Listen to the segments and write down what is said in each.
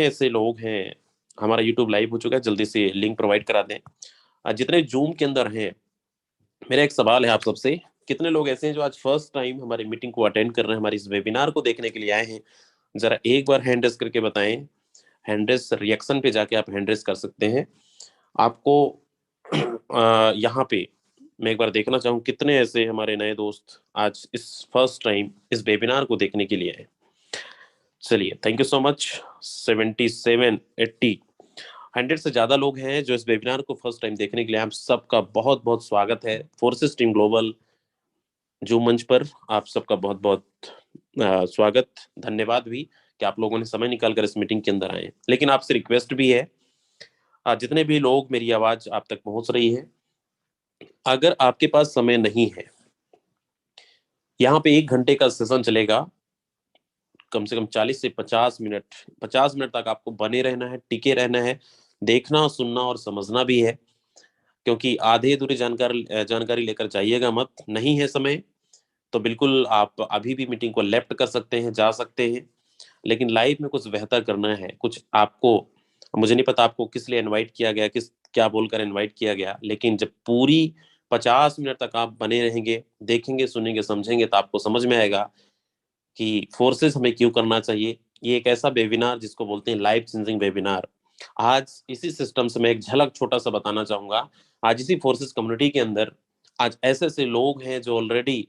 ऐसे लोग हैं, हमारा यूट्यूब लाइव हो चुका है, जल्दी से लिंक प्रोवाइड करा दें। जितने जूम के अंदर हैं, मेरा एक सवाल है आप सबसे, कितने लोग ऐसे हैं जो आज फर्स्ट टाइम हमारी मीटिंग को अटेंड कर रहे हैं, हमारे इस वेबिनार को देखने के लिए आए हैं? जरा एक बार हैंड रेस करके बताएं। हैंड रेस रिएक्शन पे जाके आप हैंड रेस कर सकते हैं। आपको यहाँ पे मैं एक बार देखना चाहूँ कितने ऐसे हमारे नए दोस्त आज इस फर्स्ट टाइम इस वेबिनार को देखने के लिए आए। चलिए, थैंक यू सो मच। 77, 80, 100 से ज्यादा लोग हैं जो इस वेबिनार को फर्स्ट टाइम देखने के लिए। आप सबका बहुत बहुत स्वागत है फोर्सेस टीम ग्लोबल जो मंच पर। आप सबका बहुत बहुत स्वागत, धन्यवाद भी कि आप लोगों ने समय निकाल कर इस मीटिंग के अंदर आए। लेकिन आपसे रिक्वेस्ट भी है, जितने भी लोग मेरी आवाज आप तक पहुंच रही है, अगर आपके पास समय नहीं है, यहाँ पे 1 घंटे का सेशन चलेगा, कम से कम 40 से 50 मिनट, 50 मिनट तक आपको बने रहना है, टिके रहना है, देखना सुनना और समझना भी है। क्योंकि आधे अधूरी जानकारी जानकारी लेकर जाइएगा मत। नहीं है समय तो बिल्कुल आप अभी भी मीटिंग को लेफ्ट कर सकते हैं, जा सकते हैं। लेकिन लाइव में कुछ बेहतर करना है, कुछ आपको, मुझे नहीं पता आपको किस लिए इनवाइट किया गया, किस क्या बोलकर इनवाइट किया गया, लेकिन जब पूरी 50 मिनट तक आप बने रहेंगे, देखेंगे सुनेंगे समझेंगे, तो आपको समझ में आएगा कि फोर्सेस हमें क्यों करना चाहिए। ये एक ऐसा वेबिनार जिसको बोलते हैं लाइफ चेंजिंग वेबिनार। आज इसी सिस्टम से मैं एक झलक छोटा सा बताना चाहूंगा। आज इसी फोर्सेस कम्युनिटी के अंदर आज ऐसे ऐसे लोग हैं जो ऑलरेडी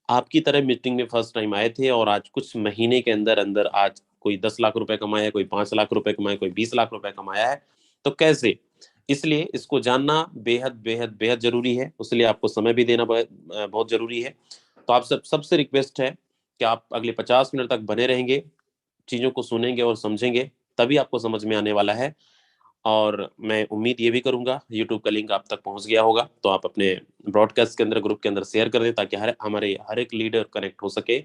आपकी तरह मीटिंग में फर्स्ट टाइम आए थे, और आज कुछ महीने के अंदर अंदर आज कोई 10 लाख रुपए कमाया, कोई 5 लाख रुपए कमाया, कोई 20 लाख रुपए कमाया है। तो कैसे? इसलिए इसको जानना बेहद बेहद बेहद जरूरी है, उसलिए आपको समय भी देना बहुत जरूरी है। तो आप सबसे रिक्वेस्ट है कि आप अगले 50 मिनट तक बने रहेंगे, चीजों को सुनेंगे और समझेंगे, तभी आपको समझ में आने वाला है। और मैं उम्मीद ये भी करूंगा यूट्यूब का लिंक आप तक पहुंच गया होगा, तो आप अपने ब्रॉडकास्ट के अंदर, ग्रुप के अंदर शेयर कर दें, ताकि हमारे हर एक लीडर कनेक्ट हो सके।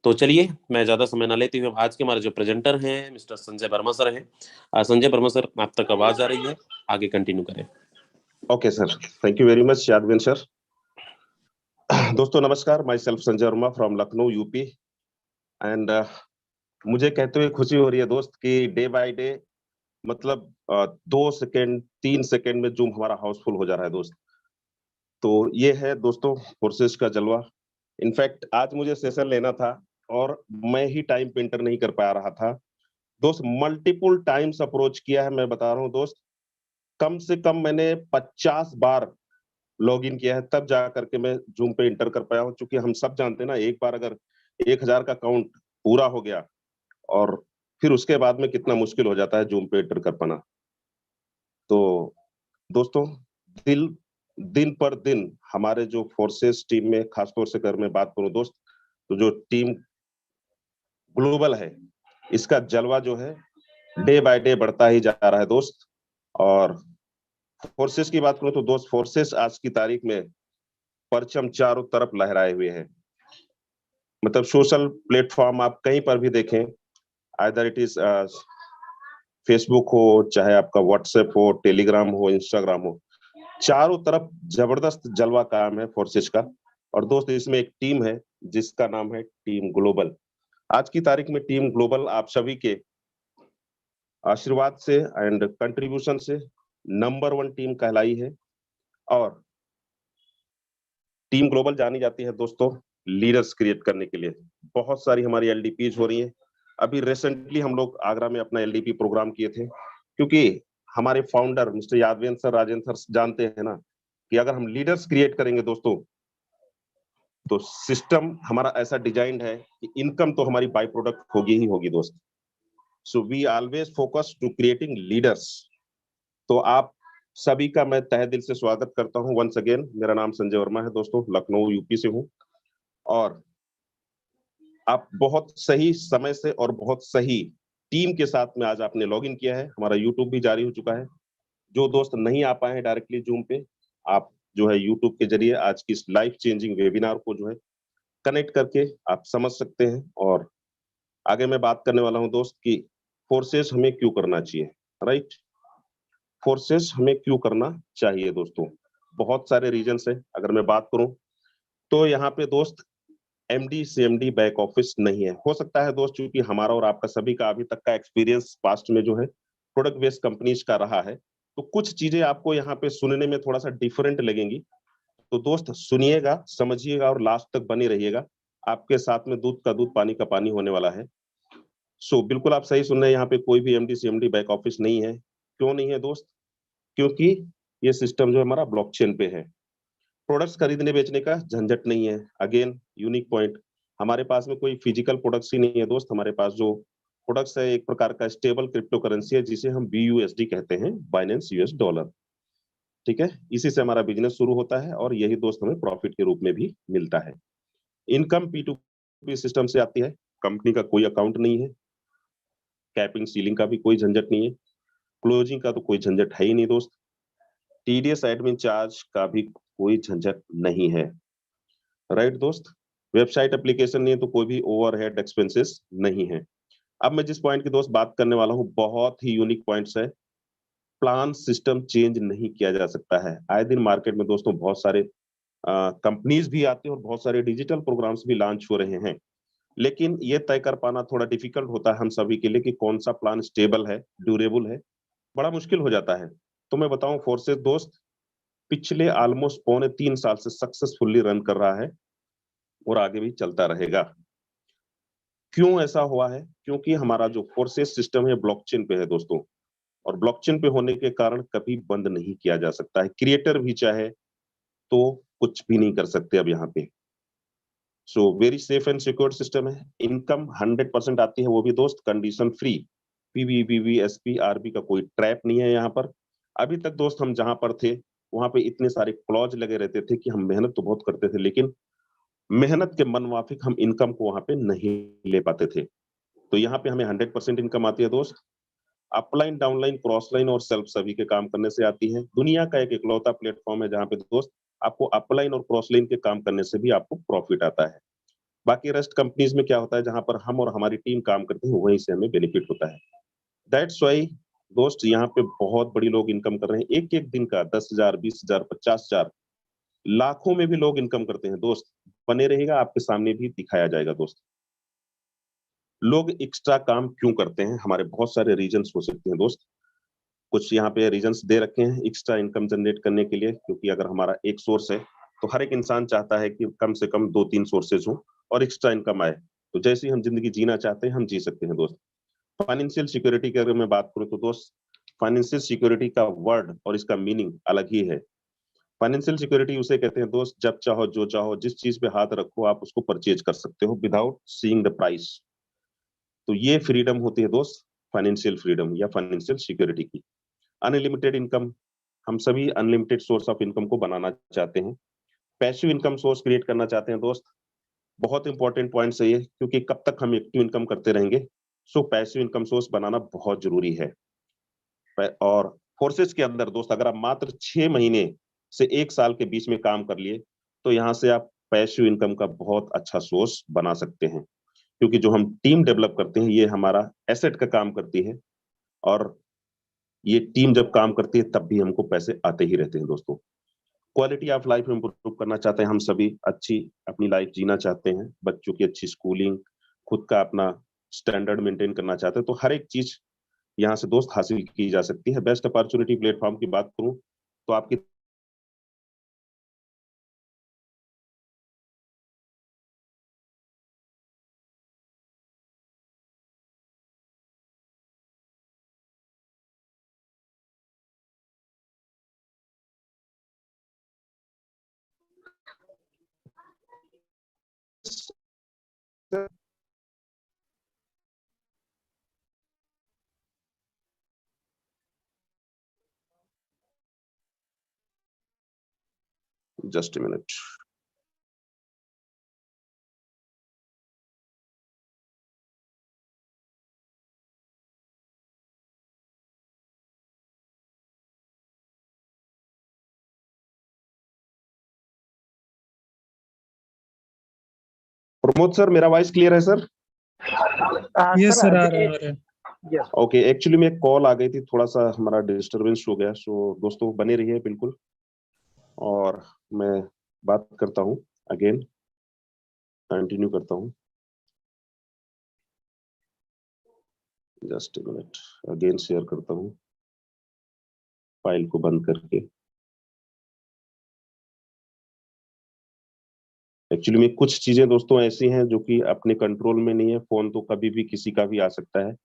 तो चलिए, मैं ज्यादा समय ना लेते हुए आज के हमारे जो प्रेजेंटर हैं मिस्टर संजय वर्मा सर हैं। संजय वर्मा सर, आप तक आवाज आ रही है, आगे कंटिन्यू करें। Okay sir, thank you very much यादवेन सर। दोस्तों नमस्कार, myself Sanjay Verma from Lucknow UP. And मुझे कहते हुए खुशी हो रही है दोस्त कि डे बाय डे मतलब 2 सेकेंड 3 सेकेंड में जूम हमारा हाउसफुल हो जा रहा है दोस्त। तो ये है दोस्तों फोर्सेस का जलवा। इनफैक्ट आज मुझे सेशन लेना था और मैं ही टाइम पे इंटर नहीं कर पा रहा था दोस्त। मल्टीपल टाइम्स अप्रोच किया है, मैं बता रहा हूँ दोस्त। कम से कम मैंने 50 बार लॉग इन किया है, तब जा करके मैं जूम पे इंटर कर पाया हूँ। क्योंकि हम सब जानते हैं ना, एक बार अगर 1000 का काउंट पूरा हो गया और फिर उसके बाद में कितना मुश्किल हो जाता है जूम पे इंटर कर पाना। तो दोस्तों, दिल दिन पर दिन हमारे जो फोर्सेस टीम में, खासतौर से अगर मैं बात करूं दोस्त, तो जो टीम ग्लोबल है, इसका जलवा जो है डे बाय डे बढ़ता ही जा रहा है दोस्त। और फोर्सेस की बात करूं तो दोस्त, फोर्सेस आज की तारीख में परचम चारों तरफ लहराए हुए हैं। मतलब सोशल प्लेटफॉर्म आप कहीं पर भी देखें, आइदर इट इज फेसबुक हो, चाहे आपका व्हाट्सएप हो, टेलीग्राम हो, इंस्टाग्राम हो, चारों तरफ जबरदस्त जलवा कायम है फोर्सेस का। और दोस्त, इसमें एक टीम है जिसका नाम है टीम ग्लोबल। आज की तारीख में टीम ग्लोबल आप सभी के आशीर्वाद से एंड कंट्रीब्यूशन से नंबर 1 टीम कहलाई है। और टीम ग्लोबल जानी जाती है दोस्तों लीडर्स क्रिएट करने के लिए। बहुत सारी हमारी एलडीपीज हो रही है। अभी रिसेंटली हम लोग आगरा में अपना एलडीपी प्रोग्राम किए थे, क्योंकि हमारे founder mister Yadavendra sir, Rajendra sir जानते हैं ना कि अगर हम लीडर्स क्रिएट करेंगे दोस्तों, तो सिस्टम हमारा ऐसा डिजाइंड है कि इनकम तो हमारी बाय प्रोडक्ट होगी ही होगी दोस्त। So we always focus to creating leaders. तो आप सभी का मैं तहे दिल से स्वागत करता हूं वंस अगेन। मेरा नाम संजय वर्मा है दोस्तों, लखनऊ यूपी से हूं। और आप बहुत सही समय से और बहुत सही टीम के साथ में आज आपने लॉगिन किया है। हमारा यूट्यूब भी जारी हो चुका है। जो दोस्त नहीं आ पाए हैं डायरेक्टली जूम पे, आप जो है यूट्यूब के जरिए आज की इस लाइफ चेंजिंग वेबिनार को जो है कनेक्ट करके आप समझ सकते हैं। और आगे मैं बात करने वाला हूं दोस्त कि फोर्सेस हमें क्यों करना चाहिए। राइट, फोर्सेस हमें क्यों करना चाहिए दोस्तों, बहुत सारे रीजन है। अगर मैं बात करूं तो यहाँ पे दोस्त एमडी सीएमडी बैक ऑफिस नहीं है। हो सकता है दोस्त, क्योंकि हमारा और आपका सभी का अभी तक का एक्सपीरियंस पास्ट में जो है प्रोडक्ट बेस्ड कंपनीज का रहा है, तो कुछ चीजें आपको यहाँ पे सुनने में थोड़ा सा डिफरेंट लगेंगी। तो दोस्त सुनिएगा, समझिएगा और लास्ट तक बने रहिएगा। आपके साथ में दूध का दूध, पानी का पानी होने वाला है। सो बिल्कुल आप सही सुन रहे हैं, यहाँ पे कोई भी एमडी सीएमडी बैक ऑफिस नहीं है। क्यों नहीं है दोस्त? क्योंकि ये सिस्टम जो हमारा ब्लॉकचेन पे है। प्रोडक्ट्स खरीदने बेचने का झंझट नहीं है। अगेन यूनिक पॉइंट, हमारे पास में कोई फिजिकल प्रोडक्ट्स ही नहीं है दोस्त। हमारे पास जो प्रोडक्ट्स है एक प्रकार का स्टेबल क्रिप्टो करेंसी है, जिसे हम BUSD कहते हैं, बाइनेंस यूएस डॉलर। ठीक है, इसी से हमारा बिजनेस शुरू होता है और यही दोस्त हमें प्रॉफिट के रूप में भी मिलता है। इनकम P2P सिस्टम से आती है, कंपनी का कोई अकाउंट नहीं है, कैपिंग सीलिंग का भी कोई झंझट नहीं है, क्लोजिंग का तो कोई झंझट है ही नहीं दोस्त, टीडीएस एडमिन चार्ज का भी कोई झंझट नहीं है। राइट दोस्त, वेबसाइट एप्लीकेशन नहीं है तो कोई भी ओवरहेड एक्सपेंसेस नहीं है। अब मैं जिस पॉइंट की दोस्त बात करने वाला हूँ, बहुत ही यूनिक पॉइंट्स है। प्लान सिस्टम चेंज नहीं किया जा सकता है। आए दिन मार्केट में दोस्तों बहुत सारे कंपनीज भी आते हैं और बहुत सारे डिजिटल प्रोग्राम्स भी लॉन्च हो रहे हैं, लेकिन ये तय कर पाना थोड़ा डिफिकल्ट होता है हम सभी के लिए कि कौन सा प्लान स्टेबल है, ड्यूरेबल है, बड़ा मुश्किल हो जाता है। तो मैं बताऊं, फोर्सेस दोस्त पिछले ऑलमोस्ट 3.25 साल से सक्सेसफुली रन कर रहा है और आगे भी चलता रहेगा। क्यों ऐसा हुआ है? क्योंकि हमारा जो फोर्सेस सिस्टम है ब्लॉकचेन पे है दोस्तों, और ब्लॉकचेन पे होने के कारण कभी बंद नहीं किया जा सकता है। क्रिएटर भी चाहे तो कुछ भी नहीं कर सकते अब यहाँ पे। So very safe and secure system है। इनकम 100% आती है, वो भी दोस्त condition free. PV SP RB का कोई ट्रैप नहीं है यहाँ पर। अभी तक दोस्त हम जहां पर थे वहां पे इतने सारे क्लॉज लगे रहते थे कि हम मेहनत तो बहुत करते थे, लेकिन मेहनत के मनमाफिक हम इनकम को वहां पे नहीं ले पाते थे। तो यहाँ पे हमें 100% इनकम आती है दोस्त। अपलाइन, डाउनलाइन, क्रॉसलाइन और सेल्फ सभी के काम करने से आती है। दुनिया का एक इकलौता प्लेटफॉर्म है जहाँ पे दोस्त आपको अपलाइन और क्रॉसलाइन के काम करने से भी आपको प्रॉफिट आता है। बाकी रेस्ट कंपनीज में क्या होता है, जहां पर हम और हमारी टीम काम करते हैं वहीं से हमें बेनिफिट होता है। दैट्स वाई दोस्त यहाँ पे बहुत बड़ी लोग इनकम कर रहे हैं, एक एक दिन का 10,000, 20,000, 50,000, लाखों में भी लोग इनकम करते हैं दोस्त। बने रहेगा, आपके सामने भी दिखाया जाएगा दोस्त। लोग एक्स्ट्रा काम क्यों करते हैं? हमारे बहुत सारे रीजंस हो सकते हैं दोस्त। कुछ यहाँ पे रीजंस दे रखे हैं एक्स्ट्रा इनकम जनरेट करने के लिए, क्योंकि अगर हमारा एक सोर्स है तो हर एक इंसान चाहता है कि कम से कम 2-3 सोर्सेज हो और एक्स्ट्रा इनकम आए। तो जैसे ही हम जिंदगी जीना चाहते हैं हम जी सकते हैं दोस्त। फाइनेंशियल सिक्योरिटी की अगर मैं बात करूं तो दोस्त, फाइनेंशियल सिक्योरिटी का वर्ड और इसका मीनिंग अलग ही है। फाइनेंशियल सिक्योरिटी उसे कहते हैं दोस्त, जब चाहो जो चाहो जिस चीज पे हाथ रखो आप उसको परचेज कर सकते हो विदाउट सीइंग द प्राइस। तो ये फ्रीडम होती है दोस्त, फाइनेंशियल फ्रीडम या फाइनेंशियल सिक्योरिटी की। अनलिमिटेड इनकम, हम सभी अनलिमिटेड सोर्स ऑफ इनकम को बनाना चाहते हैं, पैसिव इनकम सोर्स क्रिएट करना चाहते हैं दोस्त। बहुत इंपॉर्टेंट पॉइंट है ये, क्योंकि कब तक हम एक्टिव इनकम करते रहेंगे। सो पैसिव इनकम सोर्स बनाना बहुत जरूरी है। और फोर्सेस के अंदर दोस्त अगर आप मात्र 6 महीने से 1 साल के बीच में काम कर लिए तो यहाँ से आप पैसिव इनकम का बहुत अच्छा सोर्स बना सकते हैं, क्योंकि जो हम टीम डेवलप करते हैं ये हमारा एसेट का काम करती है, और ये टीम जब काम करती है तब भी हमको पैसे आते ही रहते हैं दोस्तों। क्वालिटी ऑफ लाइफ इंप्रूव करना चाहते हैं हम सभी, अच्छी अपनी लाइफ जीना चाहते हैं, बच्चों की अच्छी स्कूलिंग, खुद का अपना स्टैंडर्ड मेंटेन करना चाहते हैं, तो हर एक चीज यहाँ से दोस्त हासिल की जा सकती है। बेस्ट अपॉर्चुनिटी प्लेटफॉर्म की बात करूं तो आपकी जस्ट मिनट। प्रमोद सर, मेरा वॉइस क्लियर है सर? यस सर, आ रहा है। ओके, एक्चुअली में कॉल आ गई थी, थोड़ा सा हमारा डिस्टरबेंस हो गया। सो दोस्तों बने रहिए बिल्कुल, और मैं बात करता हूं अगेन। कंटिन्यू करता हूँ। Just a minute, again share करता हूँ फाइल को बंद करके। एक्चुअली में कुछ चीजें दोस्तों ऐसी हैं जो कि अपने कंट्रोल में नहीं है। फोन तो कभी भी किसी का भी आ सकता है।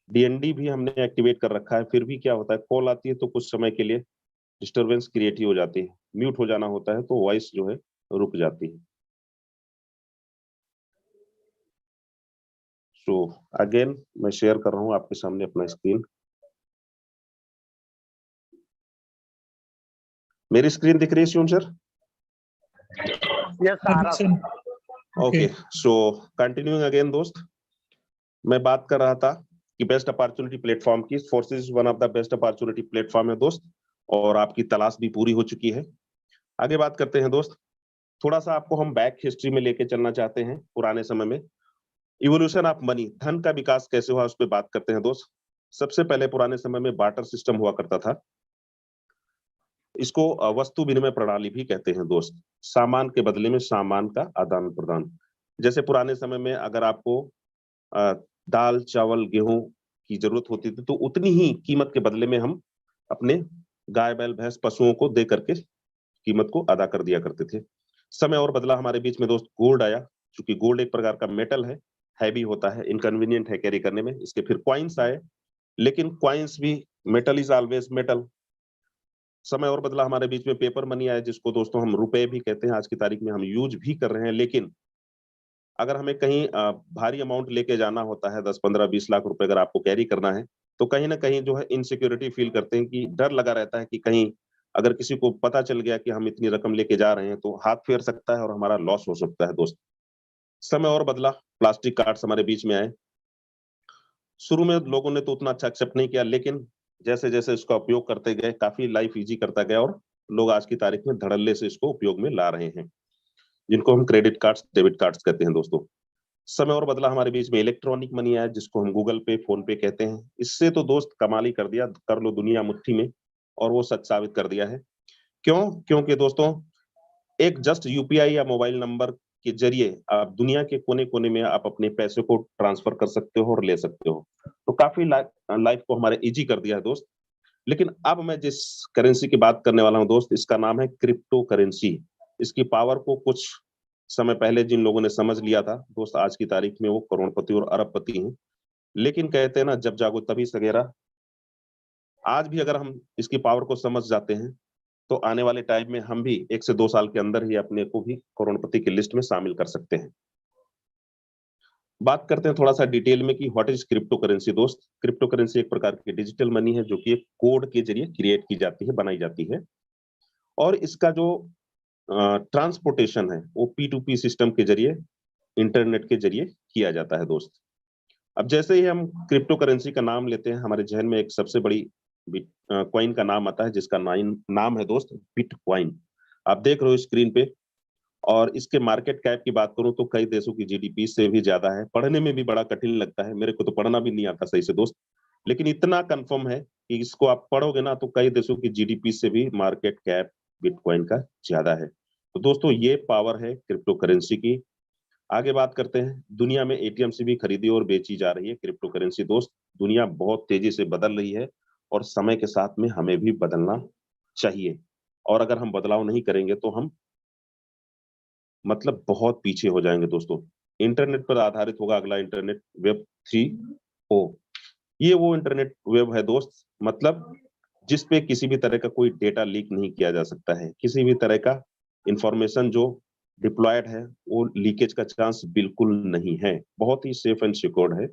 डीएनडी भी हमने एक्टिवेट कर रखा है, फिर भी क्या होता है, कॉल आती है तो कुछ समय के लिए डिस्टरबेंस क्रिएट ही हो जाती है। म्यूट हो जाना होता है तो वॉइस जो है रुक जाती है। सो अगेन मैं शेयर कर रहा हूं आपके सामने अपना स्क्रीन। मेरी स्क्रीन दिख रही है Shivam sir? Yes sir. Okay, सो कंटिन्यूइंग अगेन दोस्त, मैं बात कर रहा था कि बेस्ट अपॉर्चुनिटी प्लेटफॉर्म की। Forces one of the best opportunity platform है दोस्त, और आपकी तलाश भी पूरी हो चुकी है। आगे बात करते हैं दोस्त। थोड़ा सा आपको हम बैक हिस्ट्री में लेके चलना चाहते हैं, पुराने समय में। इवोल्यूशन ऑफ मनी, धन का विकास कैसे हुआ उस पर बात करते हैं दोस्त। सबसे पहले पुराने समय में बार्टर सिस्टम हुआ करता था। इसको वस्तु विनिमय प्रणाली भी कहते हैं दोस्त। सामान के बदले में सामान का आदान प्रदान। जैसे पुराने समय में अगर आपको दाल चावल गेहूं की जरूरत होती थी तो उतनी ही कीमत के बदले में हम अपने गाय बैल भैंस पशुओं को दे करके कीमत को अदा कर दिया करते थे। समय और बदला, हमारे बीच में दोस्त गोल्ड आया। क्योंकि गोल्ड एक प्रकार का मेटल है, हैवी होता है, इनकन्वीनियंट है कैरी करने में। इसके फिर कॉइन्स आए, लेकिन कॉइन्स भी, मेटल इज ऑलवेज मेटल। समय और बदला, हमारे बीच में पेपर मनी आया, जिसको दोस्तों हम रुपए भी कहते हैं। आज की तारीख में हम यूज भी कर रहे हैं। लेकिन अगर हमें कहीं भारी अमाउंट लेके जाना होता है, 10-15-20 लाख रुपए अगर आपको कैरी करना है, तो कहीं ना कहीं जो है इनसिक्योरिटी फील करते हैं, कि डर लगा रहता है कि कहीं अगर किसी को पता चल गया कि हम इतनी रकम लेके जा रहे हैं तो हाथ फेर सकता है और हमारा लॉस हो सकता है दोस्त। समय और बदला, प्लास्टिक कार्ड्स हमारे बीच में आए। शुरू में लोगों ने तो उतना अच्छा एक्सेप्ट नहीं किया, लेकिन जैसे जैसे इसका उपयोग करते गए, काफी लाइफ इजी करता गया, और लोग आज की तारीख में धड़ल्ले से इसको उपयोग में ला रहे हैं, जिनको हम क्रेडिट कार्ड्स, डेबिट कार्ड्स कहते हैं दोस्तों। समय और बदला, हमारे बीच में इलेक्ट्रॉनिक मनी आया, जिसको हम गूगल पे, फोन पे कहते हैं। इससे तो दोस्त कमाल ही कर दिया, कर लो दुनिया मुट्ठी में, और वो सच साबित कर दिया है। क्यों? क्योंकि दोस्तों एक जस्ट यूपीआई या मोबाइल नंबर के जरिए आप दुनिया के कोने कोने में आप अपने पैसे को ट्रांसफर कर सकते हो और ले सकते हो। तो काफी लाइफ को हमारे इजी कर दिया है दोस्त। लेकिन अब मैं जिस करेंसी की बात करने वाला हूं दोस्त, इसका नाम है क्रिप्टो करेंसी। इसकी पावर को कुछ समय पहले जिन लोगों ने समझ लिया था दोस्त, आज की तारीख में वो करोड़पति और अरबपति हैं। लेकिन कहते हैं ना, जब जागो तभी सवेरा। आज भी अगर हम इसकी पावर को समझ जाते हैं तो आने वाले टाइम में हम भी 1 से 2 साल के अंदर ही अपने को भी करोड़पति की लिस्ट में शामिल कर सकते हैं। बात करते हैं थोड़ा सा डिटेल में कि व्हाट इज क्रिप्टो करेंसी दोस्त। क्रिप्टो करेंसी एक प्रकार की डिजिटल मनी है, जो कि एक कोड के जरिए क्रिएट की जाती है, बनाई जाती है। और इसका जो ट्रांसपोर्टेशन है वो P2P सिस्टम के जरिए, इंटरनेट के जरिए किया जाता है दोस्त। अब जैसे ही हम क्रिप्टो करेंसी का नाम लेते हैं, हमारे जहन में एक सबसे बड़ी कॉइन का नाम आता है, जिसका नाम है दोस्त बिटकॉइन। आप देख रहे हो स्क्रीन पे। और इसके मार्केट कैप की बात करूं तो कई देशों की जीडीपी से भी ज्यादा है। पढ़ने में भी बड़ा कठिन लगता है, मेरे को तो पढ़ना भी नहीं आता सही से दोस्त, लेकिन इतना कंफर्म है कि इसको आप पढ़ोगे ना तो कई देशों की जीडीपी से भी मार्केट कैप बिटकॉइन का ज्यादा है। तो दोस्तों ये पावर है क्रिप्टो करेंसी की। आगे बात करते हैं। दुनिया में एटीएम से भी खरीदी और बेची जा रही है क्रिप्टो करेंसी दोस्त। दुनिया बहुत तेजी से बदल रही है, और समय के साथ में हमें भी बदलना चाहिए। और अगर हम बदलाव नहीं करेंगे तो हम मतलब बहुत पीछे हो जाएंगे दोस्तों। इंटरनेट पर आधारित होगा अगला इंटरनेट, वेब 3.0। ये वो इंटरनेट वेब है दोस्त, मतलब जिस पे किसी भी तरह का कोई डेटा लीक नहीं किया जा सकता है। किसी भी तरह का इंफॉर्मेशन जो डिप्लॉयड है वो लीकेज का चांस बिल्कुल नहीं है। बहुत ही सेफ एंड सिक्योर्ड है।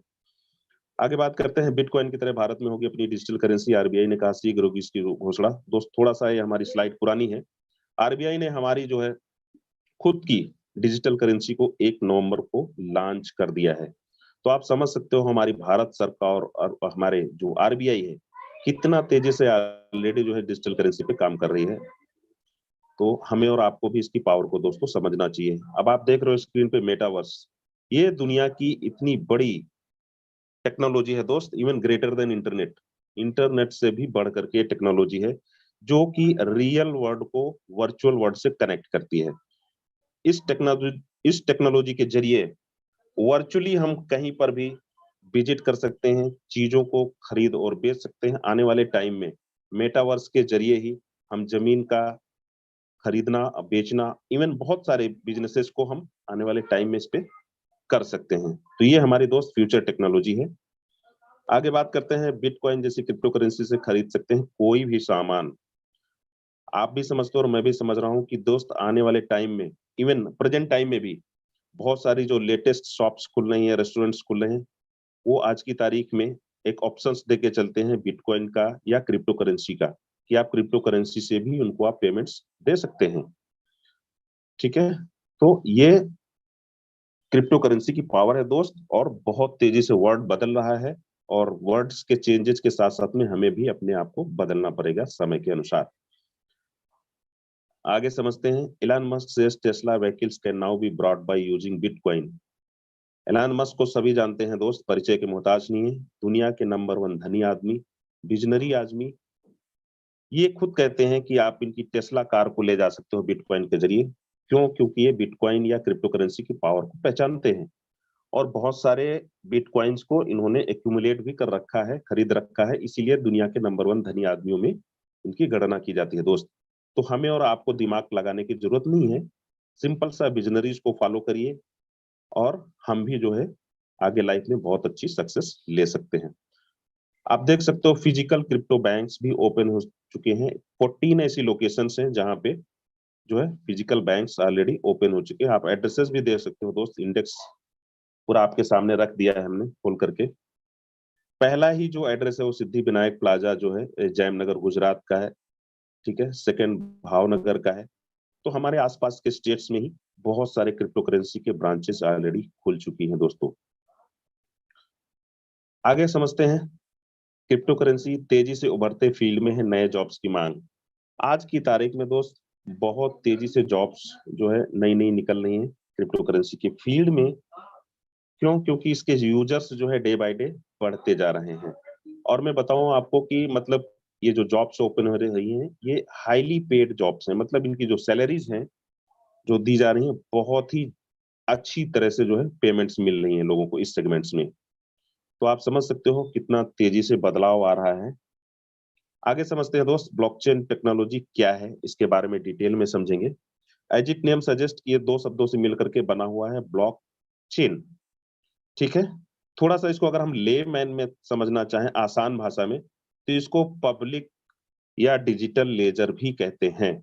आगे बात करते हैं। बिटकॉइन की तरह भारत में होगी अपनी डिजिटल करेंसी। आरबीआई ने कहा शीघ्र होगी इसकी घोषणा। दोस्त थोड़ा सा ये हमारी स्लाइड पुरानी है। आरबीआई ने हमारी जो है खुद की डिजिटल करेंसी को 1 नवंबर को लॉन्च कर दिया है। तो आप समझ सकते हो हमारी भारत सरकार और हमारे जो आरबीआई है कितना तेजी से ऑलरेडी जो है डिजिटल करेंसी पे काम कर रही है। तो हमें और आपको भी इसकी पावर को दोस्तों समझना चाहिए। अब आप देख रहे हो स्क्रीन पे मेटावर्स। ये दुनिया की इतनी बड़ी टेक्नोलॉजी है दोस्त, even greater than internet. Internet से भी बढ़ करके टेक्नोलॉजी है, जो कि रियल वर्ल्ड को वर्चुअल वर्ल्ड से कनेक्ट करती है। इस इस टेक्नोलॉजी के जरिए वर्चुअली हम कहीं पर भी विजिट कर सकते हैं, चीजों को खरीद और बेच सकते हैं। आने वाले टाइम में मेटावर्स के जरिए ही हम जमीन का खरीदना, बेचना, इवन बहुत सारे बिजनेसेस को हम आने वाले टाइम में इस पे कर सकते हैं। तो ये हमारी दोस्त फ्यूचर टेक्नोलॉजी है। आगे बात करते हैं, बिटकॉइन जैसी क्रिप्टो करेंसी से खरीद सकते हैं कोई भी सामान। आप भी समझते हो और मैं भी समझ रहा हूँ कि दोस्त आने वाले टाइम में, इवन प्रेजेंट टाइम में भी बहुत सारी जो लेटेस्ट शॉप्स खुल रही हैं, रेस्टोरेंट्स खुल रहे हैं, वो आज की तारीख में एक ऑप्शंस देके चलते हैं बिटकॉइन का या क्रिप्टो करेंसी का, कि आप क्रिप्टो करेंसी से भी उनको आप पेमेंट्स दे सकते हैं। ठीक है, तो ये क्रिप्टो करेंसी की पावर है दोस्त, और बहुत तेजी से वर्ल्ड बदल रहा है, और वर्ड्स के चेंजेस के साथ साथ में हमें भी अपने आप को बदलना पड़ेगा समय के अनुसार। आगे समझते हैं, Elon Musk says Tesla vehicles can now be brought by using bitcoin. Elon Musk को सभी जानते हैं दोस्त, परिचय के मोहताज नहीं है। दुनिया के नंबर 1 धनी आदमी, विजनरी आदमी। ये खुद कहते हैं कि आप इनकी टेस्ला कार को ले जा सकते हो बिटकॉइन के जरिए। क्यों? क्योंकि ये बिटकॉइन या क्रिप्टो करेंसी की पावर को पहचानते हैं, और बहुत सारे बिटकॉइंस को इन्होंने एक्यूमुलेट भी कर रखा है, खरीद रखा है, इसीलिए दुनिया के नंबर 1 धनी आदमियों में इनकी गणना की जाती है दोस्त। तो हमें और आपको दिमाग लगाने की जरूरत नहीं है, सिंपल सा विजनरीज को फॉलो करिए, और हम भी जो है आगे लाइफ में बहुत अच्छी सक्सेस ले सकते हैं। आप देख सकते हो फिजिकल क्रिप्टो बैंक्स भी ओपन हो चुके हैं। 14 ऐसी लोकेशंस हैं जहां पे जो है फिजिकल बैंक्स ऑलरेडी ओपन हो चुके हैं। आप एड्रेसेस भी देख सकते हो दोस्त, इंडेक्स पूरा आपके सामने रख दिया है हमने खोल करके। पहला ही जो एड्रेस है वो सिद्धि विनायक प्लाजा जो है जयमनगर गुजरात का है। ठीक है, सेकंड भावनगर का है। तो हमारे आसपास के स्टेट्स में ही बहुत सारे क्रिप्टो करेंसी के ब्रांचेस ऑलरेडी खुल चुकी हैं दोस्तों। आगे समझते हैं, क्रिप्टो करेंसी तेजी से उभरते फील्ड में है नए जॉब्स की मांग। आज की तारीख में दोस्त बहुत तेजी से जॉब्स जो है नई नई निकल रही हैं क्रिप्टो करेंसी के फील्ड में। क्यों? क्योंकि इसके यूजर्स जो है डे बाय डे बढ़ते जा रहे हैं। और मैं बताऊं आपको कि मतलब ये जो जॉब्स ओपन हो रही हैं, ये हाईली पेड जॉब्स हैं। मतलब इनकी जो सैलरीज हैं जो दी जा रही हैं, बहुत ही अच्छी तरह से जो है पेमेंट्स मिल रही हैं लोगों को इस सेगमेंट्स में। तो आप समझ सकते हो कितना तेजी से बदलाव आ रहा है। आगे समझते हैं दोस्त, ब्लॉकचेन टेक्नोलॉजी क्या है, इसके बारे में डिटेल में समझेंगे। एज इट नेम सजेस्ट, ये दो शब्दों से मिलकर के बना हुआ है ब्लॉक चेन। ठीक है, थोड़ा सा इसको अगर हम ले मैन में समझना चाहें आसान भाषा में, तो इसको पब्लिक या डिजिटल लेजर भी कहते हैं।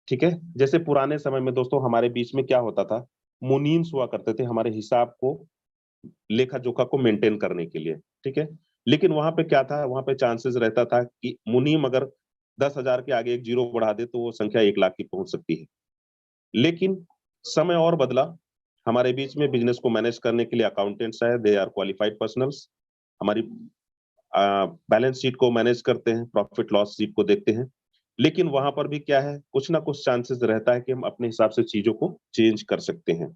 ठीक है, जैसे पुराने समय में दोस्तों हमारे बीच में क्या होता था, मुनीम्स हुआ करते थे हमारे हिसाब को, लेखा जोखा को मेंटेन करने के लिए। ठीक है, लेकिन वहां पे क्या था, वहां पे चांसेस रहता था कि मुनीम अगर 10,000 के आगे एक जीरो बढ़ा दे तो वो संख्या 1 लाख की पहुंच सकती है। लेकिन समय और बदला, हमारे बीच में बिजनेस को मैनेज करने के लिए अकाउंटेंट्स है, दे आर क्वालिफाइड पर्सनल्स। हमारी बैलेंस शीट को मैनेज करते हैं, प्रॉफिट लॉस शीट को देखते हैं। लेकिन वहां पर भी क्या है, कुछ ना कुछ चांसेस रहता है कि हम अपने हिसाब से चीजों को चेंज कर सकते हैं।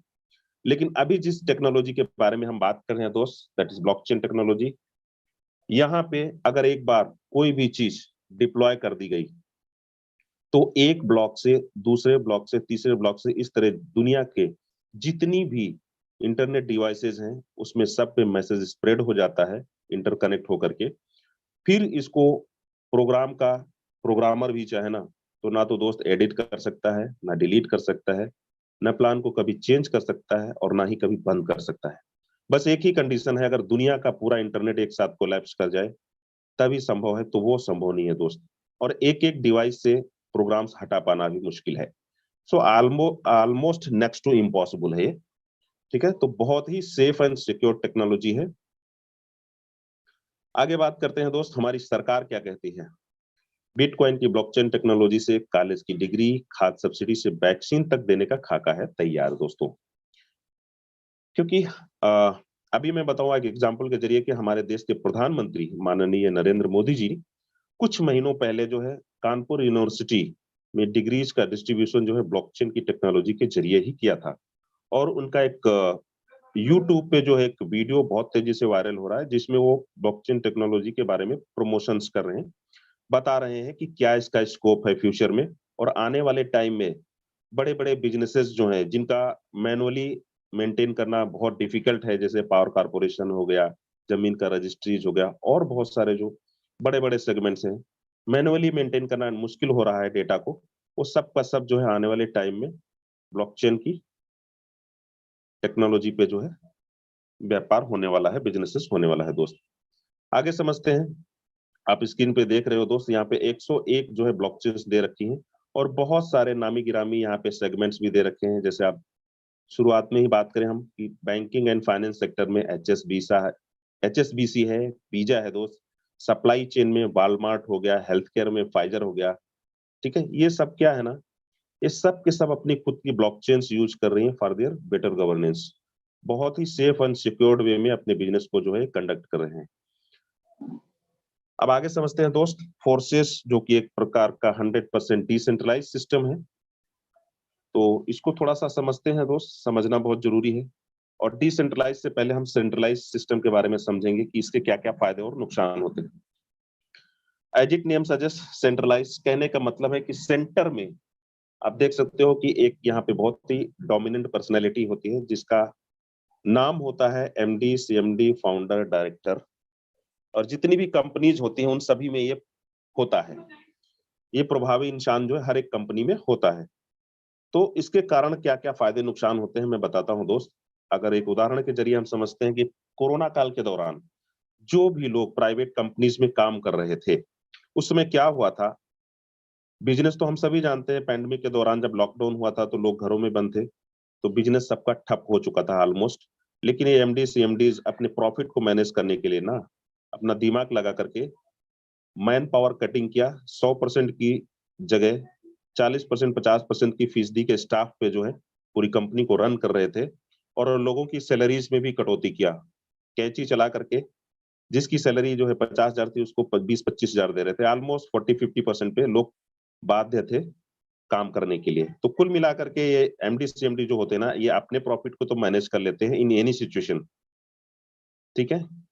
लेकिन अभी जिस टेक्नोलॉजी के बारे में हम बात कर रहे हैं दोस्त, दैट इज ब्लॉकचेन टेक्नोलॉजी। यहाँ पे अगर एक बार कोई भी चीज डिप्लॉय कर दी गई, तो एक ब्लॉक से दूसरे ब्लॉक से तीसरे ब्लॉक से, इस तरह दुनिया के जितनी भी इंटरनेट डिवाइसेस हैं उसमें सब पे मैसेज स्प्रेड हो जाता है इंटरकनेक्ट होकर के। फिर इसको प्रोग्राम का प्रोग्रामर भी चाहे ना, तो ना तो दोस्त एडिट कर सकता है, ना डिलीट कर सकता है, ना प्लान को कभी चेंज कर सकता है, और ना ही कभी बंद कर सकता है। बस एक ही कंडीशन है, अगर दुनिया का पूरा इंटरनेट एक साथ कोलैप्स कर जाए तभी संभव है, तो वो संभव नहीं है दोस्त। और एक एक डिवाइस से प्रोग्राम्स हटा पाना भी मुश्किल है। So almost next to impossible है ये। ठीक है, तो बहुत ही सेफ एंड सिक्योर टेक्नोलॉजी है। आगे बात करते हैं दोस्त, हमारी सरकार क्या कहती है। बिटकॉइन की ब्लॉकचेन टेक्नोलॉजी से कॉलेज की डिग्री, खाद सब्सिडी से वैक्सीन तक देने का खाका है तैयार दोस्तों। क्योंकि अभी मैं बताऊंगा एक एग्जांपल के जरिए कि हमारे देश के प्रधानमंत्री माननीय नरेंद्र मोदी जी कुछ महीनों पहले जो है कानपुर यूनिवर्सिटी में डिग्रीज का डिस्ट्रीब्यूशन जो है ब्लॉकचेन की टेक्नोलॉजी के जरिए ही किया था। और उनका एक यूट्यूब पे जो है एक वीडियो बहुत तेजी से वायरल हो रहा है, जिसमें वो ब्लॉकचेन टेक्नोलॉजी के बारे में प्रमोशंस कर रहे हैं, बता रहे हैं कि क्या इसका स्कोप है फ्यूचर में, और आने वाले टाइम में बड़े बड़े बिजनेसेस जो हैं जिनका मैनुअली मेंटेन करना बहुत डिफिकल्ट है, जैसे पावर कारपोरेशन हो गया, जमीन का रजिस्ट्रीज हो गया, और बहुत सारे जो बड़े बड़े सेगमेंट्स हैं, मैनुअली मेंटेन करना मुश्किल हो रहा है डेटा को, वो सब का सब जो है आने वाले टाइम में ब्लॉकचेन की टेक्नोलॉजी पे जो है व्यापार होने वाला है, बिजनेसेस होने वाला है दोस्त। आगे समझते हैं। आप स्क्रीन पे देख रहे हो दोस्त, यहाँ पे 101 जो है ब्लॉकचेन्स दे रखी हैं, और बहुत सारे नामी गिरामी यहाँ पे सेगमेंट्स भी दे रखे हैं। जैसे आप शुरुआत में ही बात करें हम कि बैंकिंग एंड फाइनेंस सेक्टर में एचएसबीसी है, वीजा है दोस्त, सप्लाई चेन में वॉलमार्ट हो गया, हेल्थ केयर में फाइजर हो गया, ठीक है। ये सब क्या है ना, ये सब के सब अपनी खुद की ब्लॉकचेन्स यूज कर रही हैं फॉर देयर बेटर गवर्नेंस, बहुत ही सेफ एंड सिक्योर्ड वे में अपने बिजनेस को जो है कंडक्ट कर रहे हैं। अब आगे समझते हैं दोस्त, फोर्सेस जो कि एक प्रकार का 100% डिसेंट्रलाइज सिस्टम है, तो इसको थोड़ा सा समझते हैं दोस्त, समझना बहुत जरूरी है। और डिसेंट्रलाइज से पहले हम सेंट्रलाइज सिस्टम के बारे में समझेंगे कि इसके क्या क्या फायदे और नुकसान होते हैं। As it name suggest, centralise कहने का मतलब है कि सेंटर में आप देख सकते हो कि एक यहाँ पे बहुत ही डोमिनेंट पर्सनैलिटी होती है जिसका नाम होता है एमडी, सीएमडी, फाउंडर, डायरेक्टर, और जितनी भी कंपनीज होती हैं उन सभी में ये होता है। ये प्रभावी इंसान जो है हर एक कंपनी में होता है। तो इसके कारण क्या क्या फायदे नुकसान होते हैं मैं बताता हूं दोस्त। अगर एक उदाहरण के जरिए हम समझते हैं कि कोरोना काल के दौरान जो भी लोग प्राइवेट कंपनीज में काम कर रहे थे, उस समय क्या हुआ था, बिजनेस तो हम सभी जानते हैं, पैंडेमिक के दौरान जब लॉकडाउन हुआ था तो लोग घरों में बंद थे, तो बिजनेस सबका ठप हो चुका था ऑलमोस्ट। लेकिन ये एमडी सीएमडीज अपने प्रॉफिट को मैनेज करने के लिए ना अपना दिमाग लगा करके मैन पावर कटिंग किया, 100% की जगह 40%, 50% की फीसदी के स्टाफ पे जो है पूरी कंपनी को रन कर रहे थे, और लोगों की सैलरीज में भी कटौती किया, कैंची चला करके जिसकी सैलरी जो है 50,000 थी उसको 20-25,000 दे रहे थे। ऑलमोस्ट 40-50% पे लोग बाध्य थे काम करने के लिए। तो कुल मिलाकर के ये एमडी सीएमडी जो होते हैं ना, ये अपने प्रॉफिट को तो मैनेज कर लेते हैं इन एनी सिचुएशन, ठीक है।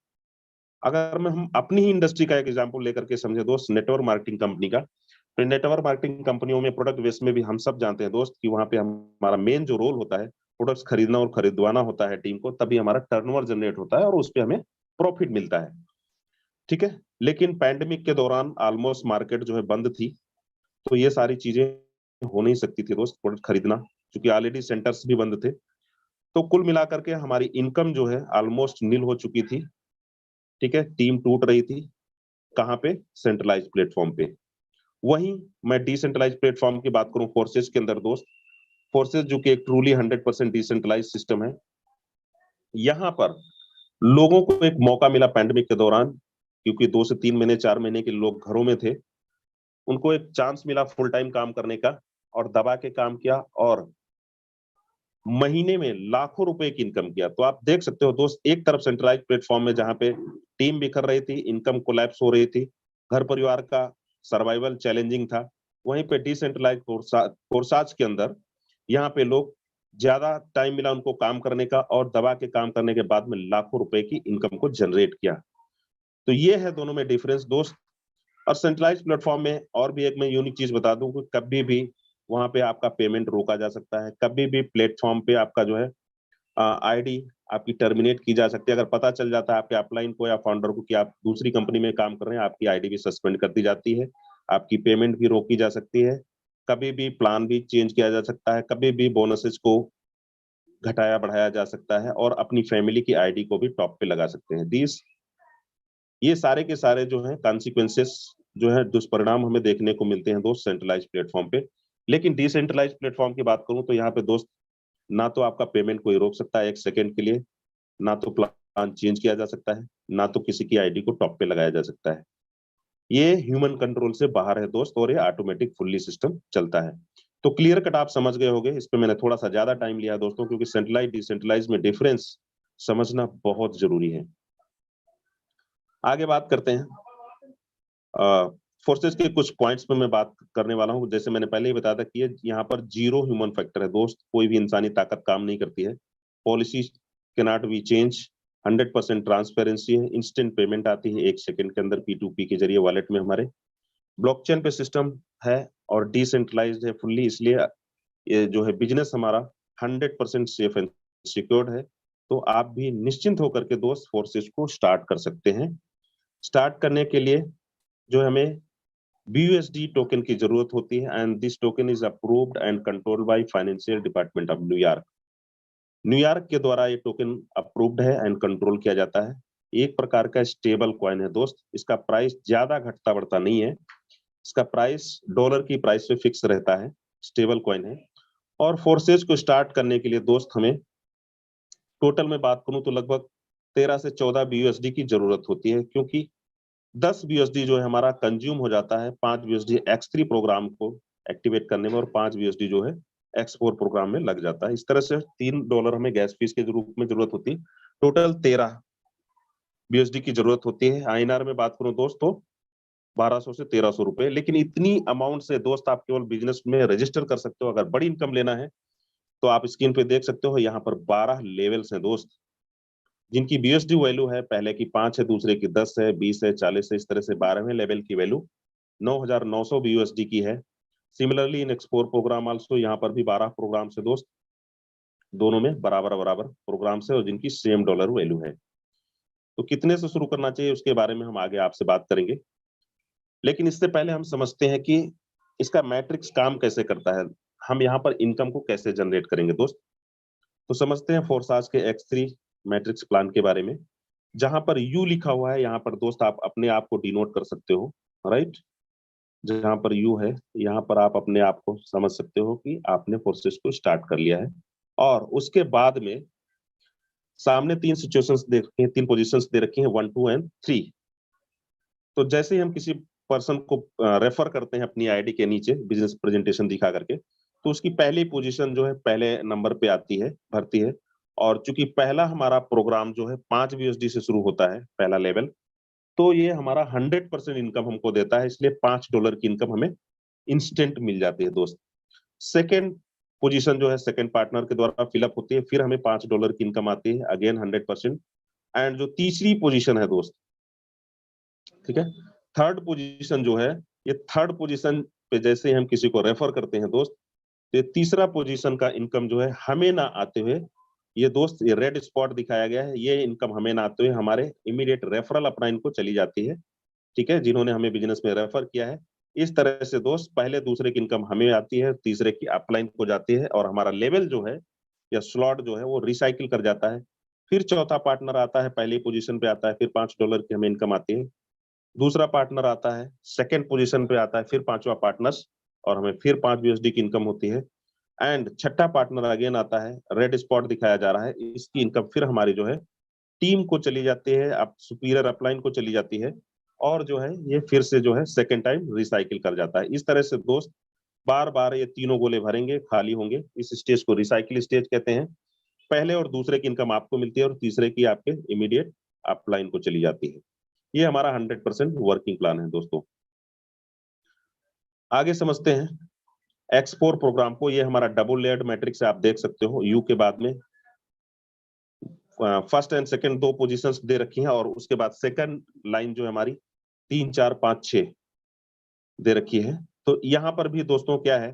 अगर मैं हम अपनी ही इंडस्ट्री का एक एग्जांपल लेकर के समझे दोस्त, नेटवर्क मार्केटिंग कंपनी का, तो नेटवर्क मार्केटिंग कंपनियों में प्रोडक्ट बेस में भी हम सब जानते हैं दोस्त कि वहां पे हमारा मेन जो रोल होता है प्रोडक्ट्स खरीदना और खरीदवाना होता है टीम को, तभी हमारा टर्नओवर जनरेट होता है और उस पे हमें प्रॉफिट मिलता है, ठीक है। लेकिन पैंडेमिक के दौरान ऑलमोस्ट मार्केट जो है बंद थी, तो ये सारी चीजें हो नहीं सकती थी दोस्त, प्रोडक्ट खरीदना, क्योंकि ऑलरेडी सेंटर्स भी बंद थे। तो कुल मिलाकर के हमारी इनकम जो है ऑलमोस्ट नील हो चुकी थी, ठीक है, टीम टूट रही थी। कहाँ पे? सेंट्रलाइज प्लेटफॉर्म पे। वहीं मैं डिसेंट्रलाइज प्लेटफॉर्म की बात करूं फोर्सेस के अंदर दोस्त, फोर्सेस जो कि एक ट्रूली 100% डिसेंट्रलाइज सिस्टम है, यहाँ पर लोगों को एक मौका मिला पैंडेमिक के दौरान, क्योंकि 2 से 3 महीने 4 महीने के लोग घरों में थे, उनको एक चांस मिला फुल टाइम काम करने का, और दबा के काम किया और महीने में लाखों रुपए की इनकम किया। तो आप देख सकते हो दोस्त, एक तरफ सेंट्रलाइज प्लेटफॉर्म में जहां पे टीम बिखर रही थी, इनकम कोलैप्स हो रही थी, घर परिवार का सर्वाइवल चैलेंजिंग था, वहीं पे डिसेंट्रलाइज फोर्साज के अंदर यहाँ पे लोग ज्यादा टाइम मिला उनको काम करने का, और दबा के काम करने के बाद में लाखों रुपए की इनकम को जनरेट किया। तो ये है दोनों में डिफरेंस दोस्त। और सेंट्रलाइज प्लेटफॉर्म में और भी एक मैं यूनिक चीज बता दूं कि कभी भी वहां पे आपका पेमेंट रोका जा सकता है, कभी भी प्लेटफॉर्म पे आपका जो है आईडी आपकी टर्मिनेट की जा सकती है। अगर पता चल जाता है आपके अपलाइन को या फाउंडर को कि आप दूसरी कंपनी में काम कर रहे हैं, आपकी आईडी भी सस्पेंड कर दी जाती है, आपकी पेमेंट भी रोकी जा सकती है, कभी भी प्लान भी चेंज किया जा सकता है, कभी भी बोनसेस को घटाया बढ़ाया जा सकता है, और अपनी फैमिली की आईडी को भी टॉप पे लगा सकते हैं। ये सारे के सारे जो है कॉन्सिक्वेंसेस जो है दुष्परिणाम हमें देखने को मिलते हैं दोस्त सेंट्रलाइज प्लेटफॉर्म पे। लेकिन डिसेंट्रलाइज प्लेटफॉर्म की बात करूं तो यहाँ पे दोस्त ना तो आपका पेमेंट कोई रोक सकता है 1 सेकंड के लिए, ना तो प्लान चेंज किया जा सकता है, ना तो किसी की आईडी को टॉप पे लगाया जा सकता है। ये ह्यूमन कंट्रोल से बाहर है दोस्त, और ये ऑटोमेटिक फुल्ली सिस्टम चलता है। तो क्लियर कट आप समझ गए होंगे। इस पे मैंने थोड़ा सा ज्यादा टाइम लिया दोस्तों, क्योंकि सेंट्रलाइज डिसेंट्रलाइज में डिफरेंस समझना बहुत जरूरी है। आगे बात करते हैं। फोर्सेस के कुछ पॉइंट्स पे मैं बात करने वाला हूँ। जैसे मैंने पहले ही बताया था कि ये यहाँ पर 0 ह्यूमन फैक्टर है दोस्त, कोई भी इंसानी ताकत काम नहीं करती है। Policy cannot be change, 100% transparency है, इंस्टेंट पेमेंट आती है 1 सेकंड के अंदर P2P के जरिए वॉलेट में हमारे। ब्लॉकचेन पे सिस्टम है और डिसेंट्रलाइज्ड है फुल्ली, इसलिए ये जो है बिजनेस हमारा 100% सेफ एंड सिक्योर्ड है। तो आप भी निश्चिंत होकर के दोस्त फोर्सेस को स्टार्ट कर सकते हैं। स्टार्ट करने के लिए जो हमें BUSD टोकन की जरूरत होती है and this token is approved and controlled by financial department of New York. New York के द्वारा ये टोकन अप्रूव्ड है एंड कंट्रोल किया जाता है। एक प्रकार का स्टेबल कॉइन है दोस्त, इसका प्राइस ज्यादा घटता बढ़ता नहीं है, इसका प्राइस डॉलर की प्राइस पे फिक्स रहता है, स्टेबल कॉइन है। और फोर्सेस को स्टार्ट करने के लिए दोस्त हमें टोटल में बात करूं तो लगभग 13 से 14 BUSD की जरूरत होती है, क्योंकि 10 BUSD जो है हमारा कंज्यूम हो जाता है 5 BUSD X3 प्रोग्राम को एक्टिवेट करने में, और 5 BUSD जो है X4 प्रोग्राम में लग जाता है। इस तरह से $3 हमें गैस फीस के रूप में जरूरत होती है। टोटल 13 BUSD की जरूरत होती है। INR में बात करूं दोस्त तो 1200 से 1300 रुपए। लेकिन इतनी अमाउंट से दोस्त आप केवल बिजनेस में रजिस्टर कर सकते हो। अगर बड़ी इनकम लेना है तो आप स्क्रीन पे देख सकते हो, यहाँ पर 12 लेवल्स हैं दोस्त, जिनकी BUSD वैल्यू है, पहले की 5 है, दूसरे की 10 है, 20 है, 40 है, इस तरह से 12वें लेवल की वैल्यू 9,900 BUSD की है। Similarly in export programme also, यहाँ पर भी 12 प्रोग्राम से दोस्त, दोनों में बराबर बराबर प्रोग्राम से और जिनकी सेम डॉलर वैल्यू है। तो कितने से शुरू करना चाहिए उसके बारे में हम आगे आपसे बात करेंगे, लेकिन इससे पहले हम समझते हैं कि इसका मैट्रिक्स काम कैसे करता है, हम यहाँ पर इनकम को कैसे जनरेट करेंगे दोस्त। तो समझते हैं फोर्साज के X3 मैट्रिक्स प्लान के बारे में। जहां पर U लिखा हुआ है, यहाँ पर दोस्त आप अपने आप को डिनोट कर सकते हो, राइट। जहां पर U है, यहाँ पर आप अपने आप को समझ सकते हो कि आपने फोर्सेस को स्टार्ट कर लिया है। और उसके बाद में सामने 3 सिचुएशंस दे रखी हैं, 3 पोजीशंस दे रखी हैं, 1, 2 एंड 3। तो जैसे ही हम किसी पर्सन को रेफर करते हैं अपनी आईडी के नीचे बिजनेस प्रेजेंटेशन दिखा करके, तो उसकी पहली पोजीशन जो है पहले नंबर पे आती है, भरती है। और चूंकि पहला हमारा प्रोग्राम जो है 5 BUSD से शुरू होता है, पहला लेवल, तो ये हमारा 100% इनकम हमको देता है, इसलिए $5 की इनकम हमें इंस्टेंट मिल जाती है दोस्त। सेकेंड पोजीशन जो है सेकेंड पार्टनर के द्वारा फिलअप होती है, फिर हमें $5 की इनकम आती है, अगेन 100%। एंड जो तीसरी पोजीशन है दोस्त, ठीक है, थर्ड पोजीशन जो है, ये थर्ड पोजीशन पे जैसे ही हम किसी को रेफर करते हैं दोस्त, तो ये तीसरा पोजीशन का इनकम जो है हमें ना आते हुए, ये दोस्त ये रेड स्पॉट दिखाया गया है, ये इनकम हमें ना आते हुए हमारे इमीडिएट रेफरल अपलाइन को चली जाती है, ठीक है, जिन्होंने हमें बिजनेस में रेफर किया है। इस तरह से दोस्त पहले दूसरे की इनकम हमें आती है, तीसरे की अपलाइन को जाती है, और हमारा लेवल जो है या स्लॉट जो है वो रिसाइकिल कर जाता है। फिर चौथा पार्टनर आता है, पहली पोजीशन पे आता है, फिर $5 की हमें इनकम आती है। दूसरा पार्टनर आता है, सेकंड पोजीशन पे आता है, फिर पांचवा पार्टनर्स, और हमें फिर 5 BUSD की इनकम होती है। एंड छठा पार्टनर अगेन आता है, रेड स्पॉट दिखाया जा रहा है, इसकी इनकम फिर हमारी जो है टीम को चली जाती है, अब सुपीरियर अपलाइन को चली जाती है, और जो है ये फिर से जो है सेकंड टाइम रिसाइकिल कर जाता है। इस तरह से दोस्त बार बार ये तीनों गोले भरेंगे, खाली होंगे। इस स्टेज को रिसाइकिल स्टेज कहते हैं। पहले और दूसरे की इनकम आपको मिलती है और तीसरे की आपके इमीडिएट अपलाइन को चली जाती है। ये हमारा 100% वर्किंग प्लान है दोस्तों। आगे समझते हैं X4 प्रोग्राम को। ये हमारा डबल लेयर्ड मैट्रिक्स है, आप देख सकते हो। U के बाद में फर्स्ट एंड सेकंड 2 पोजीशंस दे रखी हैं, और उसके बाद सेकंड लाइन जो है हमारी 3, 4, 5, 6 दे रखी है। तो यहाँ पर भी दोस्तों क्या है,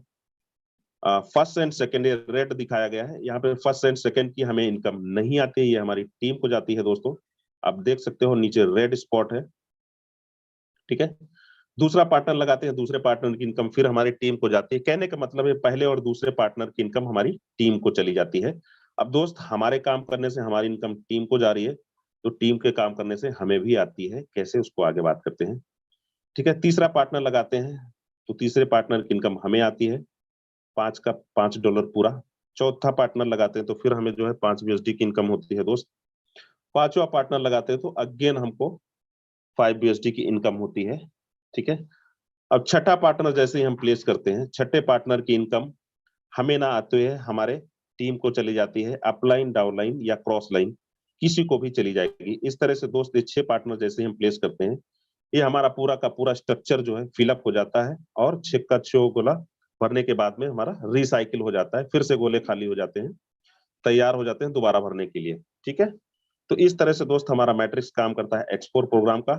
फर्स्ट एंड सेकंड रेड दिखाया गया है। यहाँ पे फर्स्ट एंड सेकंड की हमें इनकम नहीं आती है, ये हमारी टीम को जाती है दोस्तों। आप देख सकते हो नीचे रेड स्पॉट है, ठीक है। दूसरा पार्टनर लगाते हैं, दूसरे पार्टनर की इनकम फिर हमारी टीम को जाती है। कहने का मतलब है पहले और दूसरे पार्टनर की इनकम हमारी टीम को चली जाती है। अब दोस्त हमारे काम करने से हमारी इनकम टीम को जा रही है, तो टीम के काम करने से हमें भी आती है। कैसे, उसको आगे बात करते हैं, ठीक है। तीसरा पार्टनर लगाते हैं, तो तीसरे पार्टनर की इनकम हमें आती है, 5 का $5 पूरा। चौथा पार्टनर लगाते हैं तो फिर हमें जो है 5 BUSD की इनकम होती है दोस्त। पांचवा पार्टनर लगाते हैं तो अगेन हमको 5 BUSD की इनकम होती है, ठीक है। अब छठा पार्टनर जैसे ही हम प्लेस करते हैं, छठे पार्टनर की इनकम हमें ना आते हुए हमारे टीम को चली जाती है, अपलाइन, डाउनलाइन या क्रॉस लाइन, किसी को भी चली जाएगी। इस तरह से दोस्त ये 6 पार्टनर जैसे ही हम प्लेस करते हैं, ये हमारा पूरा का पूरा स्ट्रक्चर जो है फिलअप हो जाता है, और 6 का 6 गोला भरने के बाद में हमारा रिसाइकिल हो जाता है, फिर से गोले खाली हो जाते हैं, तैयार हो जाते हैं दोबारा भरने के लिए, ठीक है। तो इस तरह से दोस्त हमारा मैट्रिक्स काम करता है X4 प्रोग्राम का।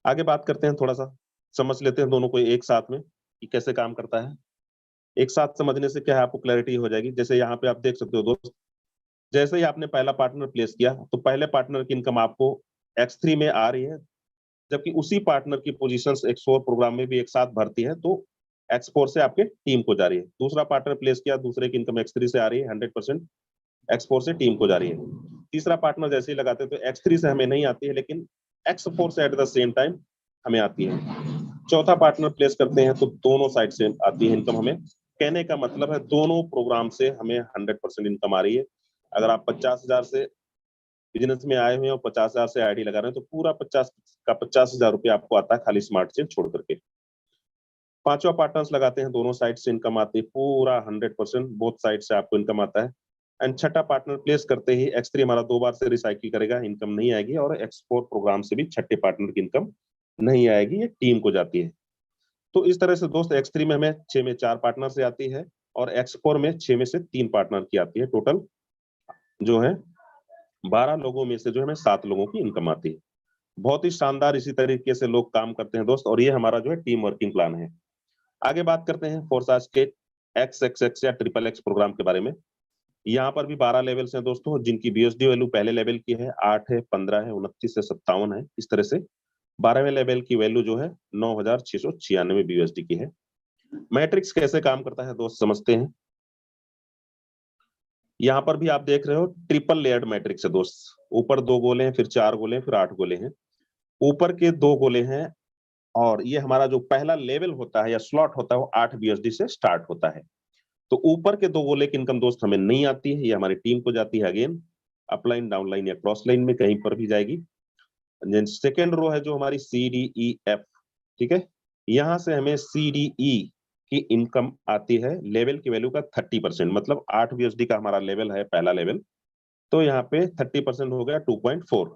आगे बात करते हैं, थोड़ा सा समझ लेते हैं दोनों को एक साथ में कि कैसे काम करता है। एक साथ समझने से क्या है, आपको क्लैरिटी हो जाएगी। जैसे यहाँ पे आप देख सकते हो दोस्त, जैसे ही आपने पहला पार्टनर प्लेस किया तो पहले पार्टनर की इनकम आपको X3 में आ रही है, जबकि उसी पार्टनर की पोजीशंस X4 प्रोग्राम में भी एक साथ भरती है, तो X4 से आपके टीम को जा रही है। दूसरा पार्टनर प्लेस किया, दूसरे की इनकम X3 से आ रही है, 100% X4 से टीम को जा रही है। तीसरा पार्टनर जैसे ही लगाते हैं तो X3 से हमें नहीं आती है, लेकिन X4 से एट द सेम टाइम हमें आती है। चौथा पार्टनर प्लेस करते हैं तो दोनों साइड से आती है इनकम हमें। कहने का मतलब है दोनों प्रोग्राम से हमें 100% इनकम आ रही है। अगर आप 50,000 से बिजनेस में आए हुए हैं और 50,000 से आईडी लगा रहे हैं तो पूरा 50,000 रुपया आपको आता है खाली स्मार्ट चेन छोड़ करके। पांचवा पार्टनर्स लगाते हैं, दोनों साइड से इनकम आती है, पूरा 100% बोथ साइड से आपको इनकम आता है। एंड छठा पार्टनर प्लेस करते ही X3 हमारा 2 बार से रिसाइकिल करेगा, इनकम नहीं आएगी, और X4 प्रोग्राम से भी छठे पार्टनर की इनकम नहीं आएगी, ये टीम को जाती है। तो इस तरह से दोस्त X3 में हमें 6 में 4 पार्टनर से आती है और X4 में 6 में से 3 पार्टनर की आती है। टोटल जो है 12 लोगों में से जो हमें 7 लोगों की इनकम आती है। बहुत ही शानदार इसी तरीके से लोग काम करते हैं दोस्त, और ये हमारा जो है टीम वर्किंग प्लान है। आगे बात करते हैं फोर्साज के XXX या XXX प्रोग्राम के बारे में। यहाँ पर भी 12 लेवल्स हैं दोस्तों, जिनकी BSD वैल्यू पहले लेवल की है 8 है, 15 है, 29 से 57 है। इस तरह से 12वें लेवल की वैल्यू जो है 9,696 BSD की है। मैट्रिक्स कैसे काम करता है दोस्त समझते हैं। यहाँ पर भी आप देख रहे हो ट्रिपल लेयर्ड मैट्रिक्स है दोस्त। ऊपर 2 गोले हैं, फिर 4 गोले हैं, फिर 8 गोले हैं। ऊपर के 2 गोले हैं, और ये हमारा जो पहला लेवल होता है या स्लॉट होता है वो 8 BSD से स्टार्ट होता है। तो ऊपर के 2 गोले की इनकम दोस्त हमें नहीं आती है, ये हमारी टीम को जाती है। अगेन अपलाइन, डाउनलाइन या क्रॉस लाइन में कहीं पर भी जाएगी। सेकेंड रो है जो हमारी CDEF, ठीक है, यहाँ से हमें CDE की इनकम आती है लेवल की वैल्यू का 30%, मतलब 8 BSD का हमारा लेवल है पहला लेवल, तो यहाँ पे 30% हो गया 2.4।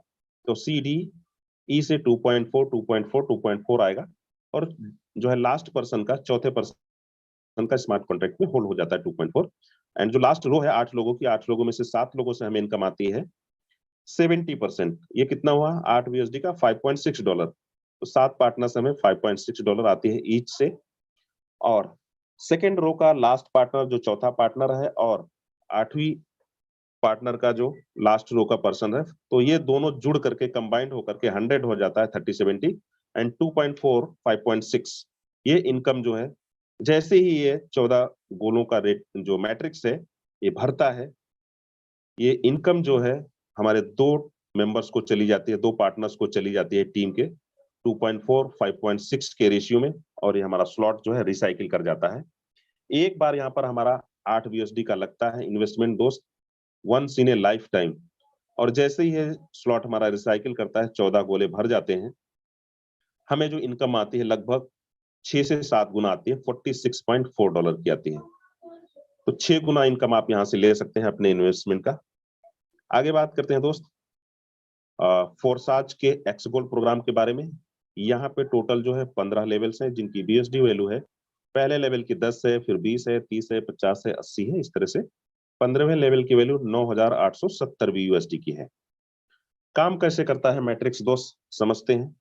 तो CDE से 2.4, 2.4, 2.4 आएगा, और जो है लास्ट पर्सन का, चौथे पर्सन का स्मार्ट कॉन्ट्रैक्ट में होल्ड हो जाता है 2.4। एंड जो लास्ट रो है 8 लोगों की, 8 लोगों में से 7 लोगों से हमें इनकम आती है 70%। ये कितना हुआ 8 BSD का $5.6। तो 7 पार्टनर से हमें $5.6 आती है ईच से। और सेकेंड रो का लास्ट पार्टनर जो चौथा पार्टनर है, और 8वीं पार्टनर का जो लास्ट रो का पर्सन है, तो ये दोनों जुड़ करके कंबाइंड होकर के 100 हो जाता है 30-70, एंड 2.4 5.6। ये इनकम जो है जैसे ही ये 14 गोलों का रेट जो मैट्रिक्स है ये भरता है, ये इनकम जो है हमारे 2 मेंबर्स को चली जाती है, 2 पार्टनर्स को चली जाती है टीम के 2.4 5.6 के रेशियो में, और ये हमारा स्लॉट जो है रिसाइकिल कर जाता है। एक बार यहाँ पर हमारा 8 BSD का लगता है इन्वेस्टमेंट दोस्त, once in a lifetime. और जैसे ही ये स्लॉट हमारा रिसाइकिल करता है, 14 गोले भर जाते हैं, हमें जो इनकम आती है लगभग 6 से 7 गुना आती है, $46.4 की आती है। तो 6 गुना इनकम आप यहाँ से ले सकते हैं अपने इन्वेस्टमेंट का। आगे बात करते हैं दोस्त फोर्साज के एक्स गोल्ड प्रोग्राम के बारे में। यहाँ पे टोटल जो है 15 लेवल्स हैं, जिनकी BSD वैल्यू है पहले लेवल की 10 है, फिर 20 है, 30 है, 50 है, 80 है। इस तरह से 15वें लेवल की वैल्यू 9,870 BUSD की है। काम कैसे करता है मैट्रिक्स दोस्त समझते हैं।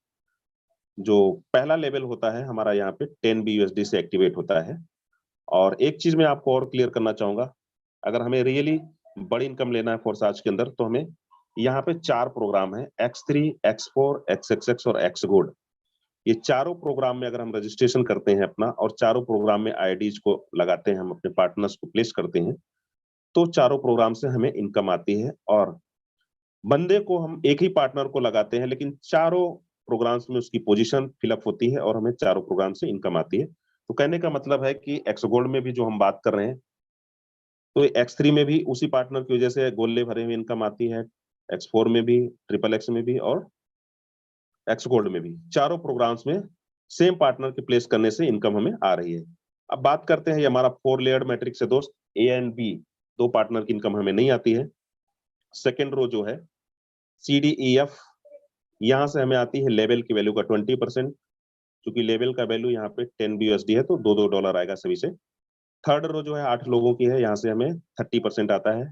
जो पहला लेवल होता है हमारा यहाँ पे 10 BUSD से एक्टिवेट होता है। और एक चीज मैं आपको और क्लियर करना चाहूंगा, अगर हमें रियली बड़ी इनकम लेना है फोर्साज के अंदर, तो हमें यहाँ पे 4 प्रोग्राम है, X3, X4, XXX और X गोल्ड। ये चारों प्रोग्राम में अगर हम रजिस्ट्रेशन करते हैं अपना, और चारों प्रोग्राम में आईडीज को लगाते हैं, हम अपने पार्टनर्स को प्लेस करते हैं, तो चारों प्रोग्राम से हमें इनकम आती है। और बंदे को हम एक ही पार्टनर को लगाते हैं, लेकिन चारों प्रोग्राम्स में उसकी पोजीशन फिलअप होती है और हमें चारों प्रोग्राम से इनकम आती है। तो कहने का मतलब है कि एक्स गोल्ड में भी जो हम बात कर रहे हैं, तो X3 में भी उसी पार्टनर की वजह से गोले भरे हुए इनकम आती है, X4 में भी, XXX में भी, और एक्स गोल्ड में भी। चारों प्रोग्राम्स में सेम पार्टनर के प्लेस करने से इनकम हमें आ रही है। अब बात करते हैं, ये हमारा 4 लेयर्ड मैट्रिक्स है दोस्त। A एंड B 2 पार्टनर की इनकम हमें नहीं आती है। सेकेंड रो जो है CDEF, यहाँ से हमें आती है लेवल की वैल्यू का 20%, क्योंकि लेवल का वैल्यू यहाँ पे 10 BUSD है, तो $2 आएगा सभी से। थर्ड रो जो है 8 लोगों की है, यहाँ से हमें 30% आता है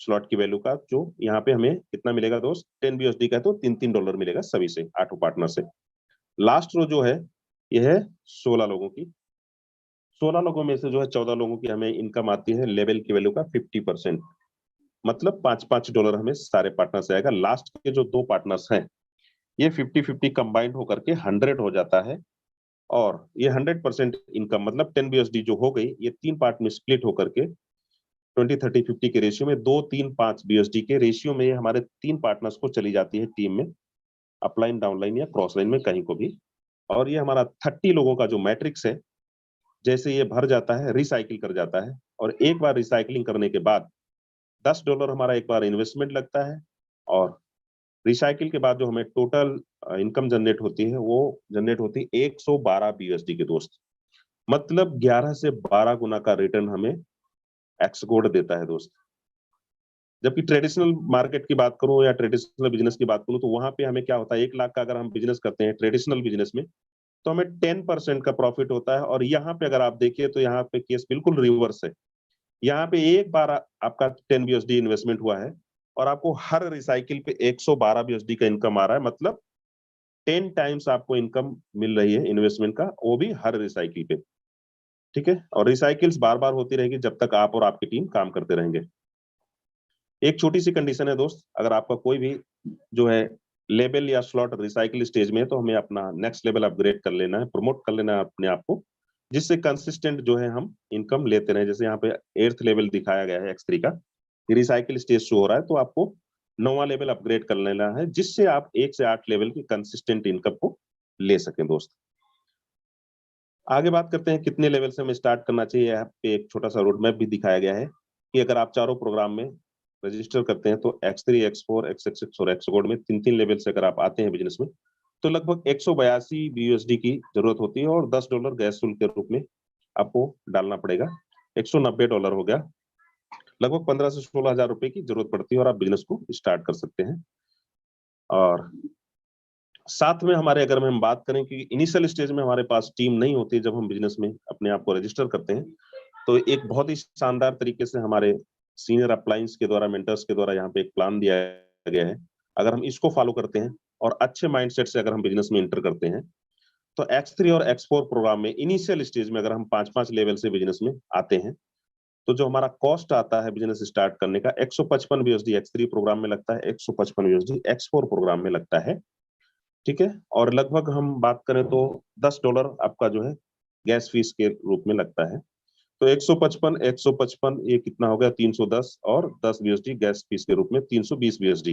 स्लॉट की वैल्यू का, जो यहाँ पे हमें कितना मिलेगा दोस्त, 10 BUSD का है, तो $3 मिलेगा सभी से, 8 पार्टनर से। लास्ट रो जो है ये है 16 लोगों की। 16 लोगों में से जो है 14 लोगों की हमें इनकम आती है लेवल की वैल्यू का 50%, मतलब $5-5 हमें सारे पार्टनर्स आएगा। लास्ट के जो 2 पार्टनर्स हैं, ये 50-50 कंबाइंड होकर के 100 हो जाता है, और ये 100% इनकम मतलब 10 बीएसडी जो हो गई, ये 3 पार्ट में स्प्लिट होकर के 20-30-50 के रेशियो में 2-3-5 बीएसडी के रेशियो में ये हमारे 3 पार्टनर्स को चली जाती है टीम में, अपलाइन, डाउनलाइन या क्रॉस लाइन में कहीं को भी। और ये हमारा 30 लोगों का जो मैट्रिक्स है, जैसे ये भर जाता है, रिसाइकिल कर जाता है, और एक बार रिसाइक्लिंग करने के बाद $10 हमारा एक बार इन्वेस्टमेंट लगता है, और रिसाइकिल के बाद जो हमें टोटल इनकम जनरेट होती है, वो जनरेट होती है 112 बीएसडी के दोस्त। मतलब 11 से 12 गुना का रिटर्न हमें एक्सगोड देता है दोस्त। जबकि ट्रेडिशनल मार्केट की बात करूं या ट्रेडिशनल बिजनेस की बात करूं, तो वहां पे हमें क्या होता है, 1 लाख का अगर हम बिजनेस करते हैं ट्रेडिशनल बिजनेस में, तो हमें 10% का प्रॉफिट होता है। और यहाँ पे अगर आप देखिए तो यहाँ पे केस बिल्कुल रिवर्स है। यहाँ पे एक बार आपका 10 बीएसडी इन्वेस्टमेंट हुआ है और आपको हर रिसाइकिल पे 112 बीएसडी का इनकम आ रहा है, मतलब 10 टाइम्स आपको इनकम मिल रही है इन्वेस्टमेंट का, वो भी हर रिसाइकिल पे। ठीक है, और रिसाइकिल्स बार बार होती रहेगी जब तक आप और आपकी टीम काम करते रहेंगे। एक छोटी सी कंडीशन है दोस्त, अगर आपका कोई भी जो है लेवल या स्लॉट रिसाइकिल स्टेज में है, तो हमें अपना नेक्स्ट लेवल अपग्रेड कर लेना है, प्रमोट कर लेना है अपने आप को, जिससे कंसिस्टेंट जो है हम इनकम लेते रहे। जैसे यहाँ पे 8th लेवल दिखाया गया है X3 का, रिसाइकिल स्टेज शो हो रहा है, तो आपको 9वां लेवल अपग्रेड कर लेना है, जिससे आप 1 से 8 लेवल की कंसिस्टेंट इनकम को ले सकें दोस्त। आगे बात करते हैं कितने लेवल से हमें स्टार्ट करना चाहिए। यहाँ पे एक छोटा सा रोड मैप भी दिखाया गया है कि अगर आप चारों प्रोग्राम में रजिस्टर करते हैं, तो X3, X4, X6 और Xgold में 3-3 लेवल से अगर आप आते हैं बिजनेस में, तो लगभग 182 बीयूएसडी की जरूरत होती है, और $10 गैस शुल्क के रूप में आपको डालना पड़ेगा। $190 हो गया, लगभग 15 से 16 हजार रुपए की जरूरत पड़ती है, और आप बिजनेस को स्टार्ट कर सकते हैं। और साथ में हमारे अगर हम बात करें कि इनिशियल स्टेज में हमारे पास टीम नहीं होती, जब हम बिजनेस में अपने आप को रजिस्टर करते हैं, तो एक बहुत ही शानदार तरीके से हमारे सीनियर अपलाइंस के द्वारा, मेंटर्स के द्वारा यहाँ पे एक प्लान दिया गया है। अगर हम इसको फॉलो करते हैं और अच्छे माइंडसेट से अगर हम बिजनेस में एंटर करते हैं, तो X3 और X4 प्रोग्राम में इनिशियल स्टेज में अगर हम 5-5 लेवल से बिजनेस में आते हैं, तो जो हमारा कॉस्ट आता है बिजनेस स्टार्ट करने का, 155 बीएसडी X3 प्रोग्राम में लगता है, 155 बीएसडी X4 प्रोग्राम में लगता है। ठीक है, और लगभग हम बात करें तो $10 आपका जो है गैस फीस के रूप में लगता है। तो 155 ये कितना हो गया, 310, और 10 बीएसडी गैस फीस के रूप में 320 बीएसडी।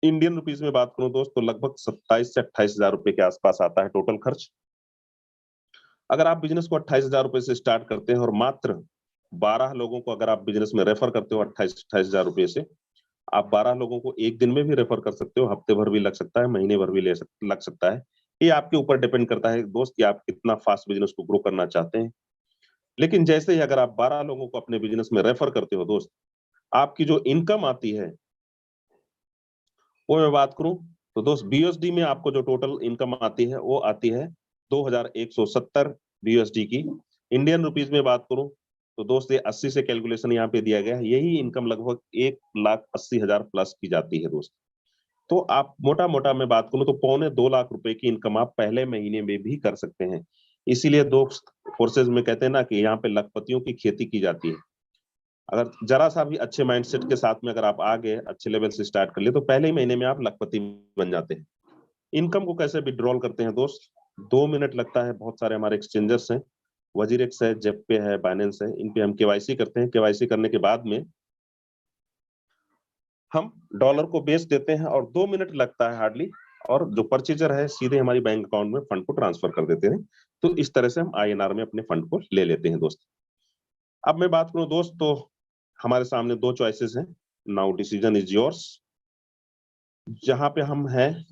इंडियन रुपीज में बात करूं दोस्त, तो लगभग 27 से 28 हजार रुपए के आसपास आता है टोटल खर्च। अगर आप बिजनेस को 28 हजार रुपए से स्टार्ट करते हैं, और मात्र 12 लोगों को अगर आप बिजनेस में रेफर करते हो 28 हजार रुपए से, आप 12 लोगों को एक दिन में भी रेफर कर सकते हो, हफ्ते भर भी लग सकता है, महीने भर भी लग सकता है। ये आपके ऊपर डिपेंड करता है दोस्त कि आप कितना फास्ट बिजनेस को ग्रो करना चाहते हैं। लेकिन जैसे ही अगर आप 12 लोगों को अपने बिजनेस में रेफर करते हो दोस्त, आपकी जो इनकम आती है, वो मैं बात करूं तो दोस्त बीएसडी में आपको जो टोटल इनकम आती है, वो आती है 2170 बीएसडी की। इंडियन रुपीज में बात करूं तो दोस्त ये 80 से कैलकुलेशन यहाँ पे दिया गया है, यही इनकम लगभग 1,80,000 प्लस की जाती है दोस्त। तो आप मोटा मोटा मैं बात करूं तो 1.25 लाख रुपए की इनकम आप पहले महीने में भी कर सकते हैं। इसीलिए दोस्त फोर्सेज में कहते हैं ना कि यहाँ पे लखपतियों की खेती की जाती है। अगर जरा सा भी अच्छे माइंडसेट के साथ में अगर आप आ गए, अच्छे लेवल से स्टार्ट कर लिए, तो पहले ही महीने में आप लखपति बन जाते हैं। इनकम को कैसे विड्रॉल करते हैं दोस्त, 2 मिनट लगता है। बहुत सारे हमारे एक्सचेंजर्स हैं, वजीरेक्स है, जेपे है, बाइनेंस है, इन पे हम केवाईसी करते हैं। केवाईसी करने के बाद में हम डॉलर को बेच देते हैं, और 2 मिनट लगता है हार्डली, और जो परचेजर है सीधे हमारी बैंक अकाउंट में फंड को ट्रांसफर कर देते हैं। तो इस तरह से हम INR में अपने फंड को ले लेते हैं दोस्त। अब मैं बात करूं दोस्त, तो हमारे सामने 2 चॉइसेस हैं, नाउ डिसीजन इज योर्स। जहां पे हम हैं,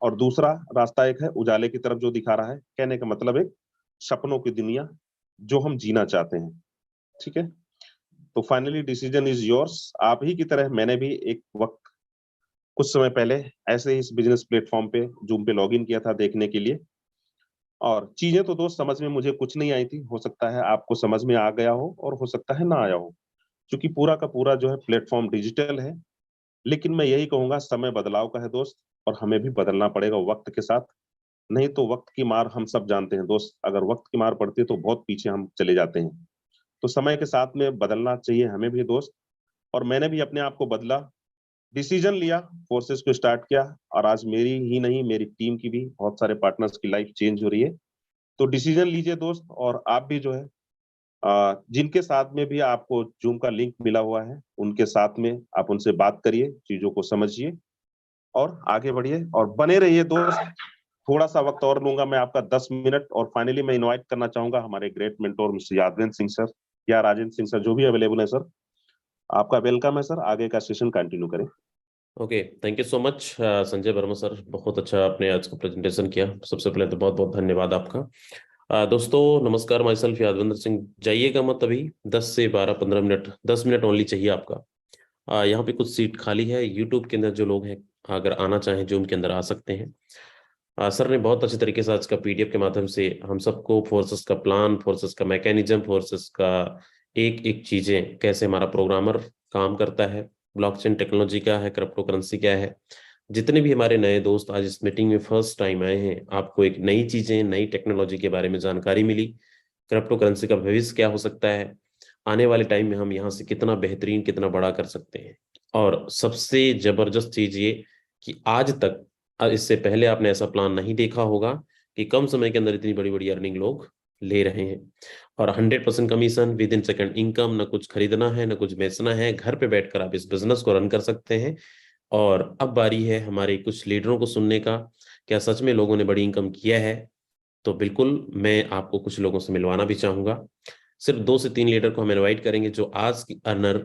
और दूसरा रास्ता एक है उजाले की तरफ जो दिखा रहा है। कहने का मतलब एक सपनों की दुनिया जो हम जीना चाहते हैं। ठीक है, तो फाइनली डिसीजन इज योर्स। आप ही की तरह मैंने भी एक वक्त कुछ समय पहले ऐसे ही इस बिजनेस प्लेटफॉर्म पे, जूम पे लॉगिन किया था देखने के लिए, और चीजें तो दोस्त समझ में मुझे कुछ नहीं आई थी। हो सकता है आपको समझ में आ गया हो, और हो सकता है ना आया हो, क्योंकि पूरा का पूरा जो है प्लेटफॉर्म डिजिटल है। लेकिन मैं यही कहूंगा, समय बदलाव का है दोस्त, और हमें भी बदलना पड़ेगा वक्त के साथ। नहीं तो वक्त की मार हम सब जानते हैं दोस्त, अगर वक्त की मार पड़ती है तो बहुत पीछे हम चले जाते हैं। तो समय के साथ में बदलना चाहिए हमें भी दोस्त, और मैंने भी अपने आप को बदला, डिसीजन लिया, फोर्सेस को स्टार्ट किया, और आज मेरी ही नहीं मेरी टीम की भी, बहुत सारे पार्टनर्स की लाइफ चेंज हो रही है। तो डिसीजन लीजिए दोस्त, और आप भी जो है जिनके साथ में भी आपको जूम का लिंक मिला हुआ है उनके साथ में आप उनसे बात करिए, चीजों को समझिए और आगे बढ़िए और बने रहिए दोस्त। थोड़ा सा वक्त और लूंगा मैं आपका, 10 मिनट, और फाइनली मैं इनवाइट करना चाहूंगा हमारे great mentor mister Yadavendra Singh sir या राजेंद्र सिंह सर, जो भी अवेलेबल है सर, आपका वेलकम है सर, आगे का सेशन कंटिन्यू करें। Okay, thank you so much Sanjay Verma sir, बहुत अच्छा आपने आज का प्रेजेंटेशन किया। सबसे पहले तो बहुत बहुत धन्यवाद आपका। दोस्तों नमस्कार, माई सेल्फ यादवेंद्र सिंह। जाइएगा मत अभी, 10 से 12-15 मिनट, 10 मिनट ओनली चाहिए आपका। यहाँ पे कुछ सीट खाली है, यूट्यूब के अंदर जो लोग हैं अगर आना चाहें जूम के अंदर आ सकते हैं। सर ने बहुत अच्छे तरीके से आज का पीडीएफ के माध्यम से हम सबको फोर्सेस का प्लान, फोर्सेस का मैकेनिज्म, फोर्सेस का एक एक चीजें, कैसे हमारा प्रोग्रामर काम करता है, ब्लॉकचेन टेक्नोलॉजी क्या है, क्रिप्टो करेंसी क्या है। जितने भी हमारे नए दोस्त आज इस मीटिंग में फर्स्ट टाइम आए हैं, आपको एक नई चीजें, नई टेक्नोलॉजी के बारे में जानकारी मिली। क्रिप्टो करेंसी का भविष्य क्या हो सकता है, आने वाले टाइम में हम यहाँ से कितना बेहतरीन, कितना बड़ा कर सकते हैं। और सबसे जबरदस्त चीज ये कि आज तक इससे पहले आपने ऐसा प्लान नहीं देखा होगा कि कम समय के अंदर इतनी बड़ी बड़ी अर्निंग लोग ले रहे हैं। और 100% commission, with in second income, ना कुछ खरीदना है ना कुछ बेचना है, घर पे बैठकर आप इस बिजनेस को रन कर सकते हैं। और अब बारी है हमारे कुछ लीडरों को सुनने का, क्या सच में लोगों ने बड़ी इनकम किया है। तो बिल्कुल मैं आपको कुछ लोगों से मिलवाना भी चाहूंगा। सिर्फ 2 से 3 लीडर को हम इनवाइट करेंगे जो आज की अर्नर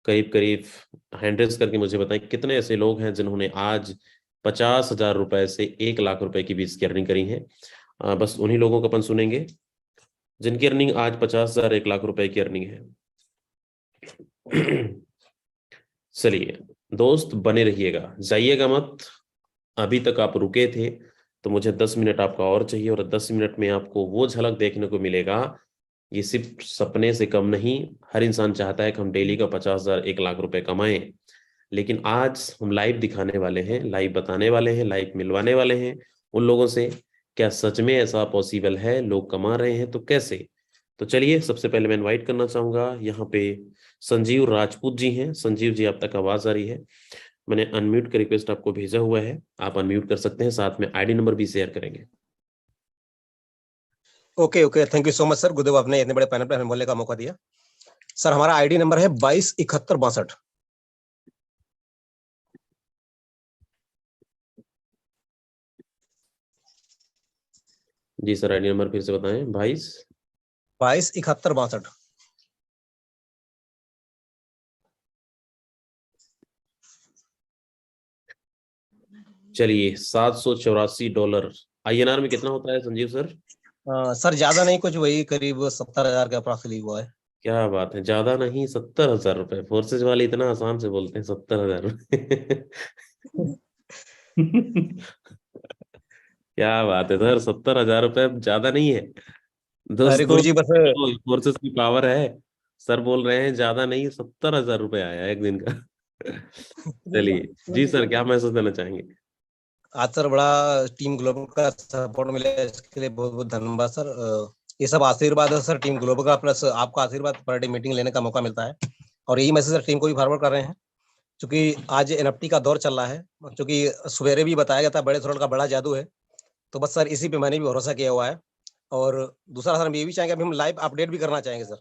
करीब करीब हैंड रेज करके मुझे बताएं कितने ऐसे लोग हैं जिन्होंने आज 50,000 रुपए से 1 लाख रुपए की बीच की अर्निंग करी है। बस उन्हीं लोगों को अपन सुनेंगे जिनकी अर्निंग आज 50,000, 1 लाख रुपए की अर्निंग है। चलिए दोस्त, बने रहिएगा, जाइएगा मत। अभी तक आप रुके थे तो मुझे 10 मिनट आपका और चाहिए, और 10 मिनट में आपको वो झलक देखने को मिलेगा। ये सिर्फ सपने से कम नहीं, हर इंसान चाहता है कि हम डेली का 50,000, 1 लाख रुपए कमाएं। लेकिन आज हम लाइव दिखाने वाले हैं, लाइव बताने वाले हैं, लाइव मिलवाने वाले हैं उन लोगों से, क्या सच में ऐसा पॉसिबल है, लोग कमा रहे हैं तो कैसे। तो चलिए, सबसे पहले मैं इनवाइट करना चाहूंगा यहाँ पे संजीव राजपूत जी हैं। संजीव जी, आप तक आवाज आ रही है? मैंने अनम्यूट का रिक्वेस्ट आपको भेजा हुआ है, आप अनम्यूट कर सकते हैं, साथ में आईडी नंबर भी शेयर करेंगे। Okay okay, thank you so much sir, गुरुदेव, आपने इतने बड़े पैनल पे हमें बोलने का मौका दिया। सर हमारा आईडी नंबर है 227162। जी सर, आईडी नंबर फिर से बताएं। 227162। चलिए, $784 INR में कितना होता है संजीव सर? सर ज्यादा नहीं, कुछ वही करीब 70,000 के अप्रॉक्सिमेटली हुआ है। क्या बात है, ज्यादा नहीं, 70,000 रुपए। फोर्सेज वाले इतना आसान से बोलते हैं, 70,000 रुपए। क्या बात है सर, 70,000 रुपए ज्यादा नहीं है अरे दोस्तों। गुरुजी बस फोर्सेस की पावर है। सर बोल रहे हैं ज्यादा नहीं, 70,000 रुपए आया एक दिन का। चलिए जी सर, क्या मैसेज देना चाहेंगे? आज सर बड़ा टीम ग्लोबल का सपोर्ट मिला, इसके लिए बहुत बहुत धन्यवाद सर। ये सब आशीर्वाद है सर टीम ग्लोबल का, प्लस आपका आशीर्वाद, पर डे मीटिंग लेने का मौका मिलता है। और यही मैसेज सर टीम को भी फॉरवर्ड कर रहे हैं, क्योंकि आज एनएफटी का दौर चल रहा है, क्योंकि सवेरे भी बताया गया था बड़े थ्रोल का बड़ा जादू है। तो बस सर इसी पे मैंने भी भरोसा किया हुआ है। और दूसरा सर हम ये भी चाहेंगे, अभी हम लाइव अपडेट भी करना चाहेंगे सर,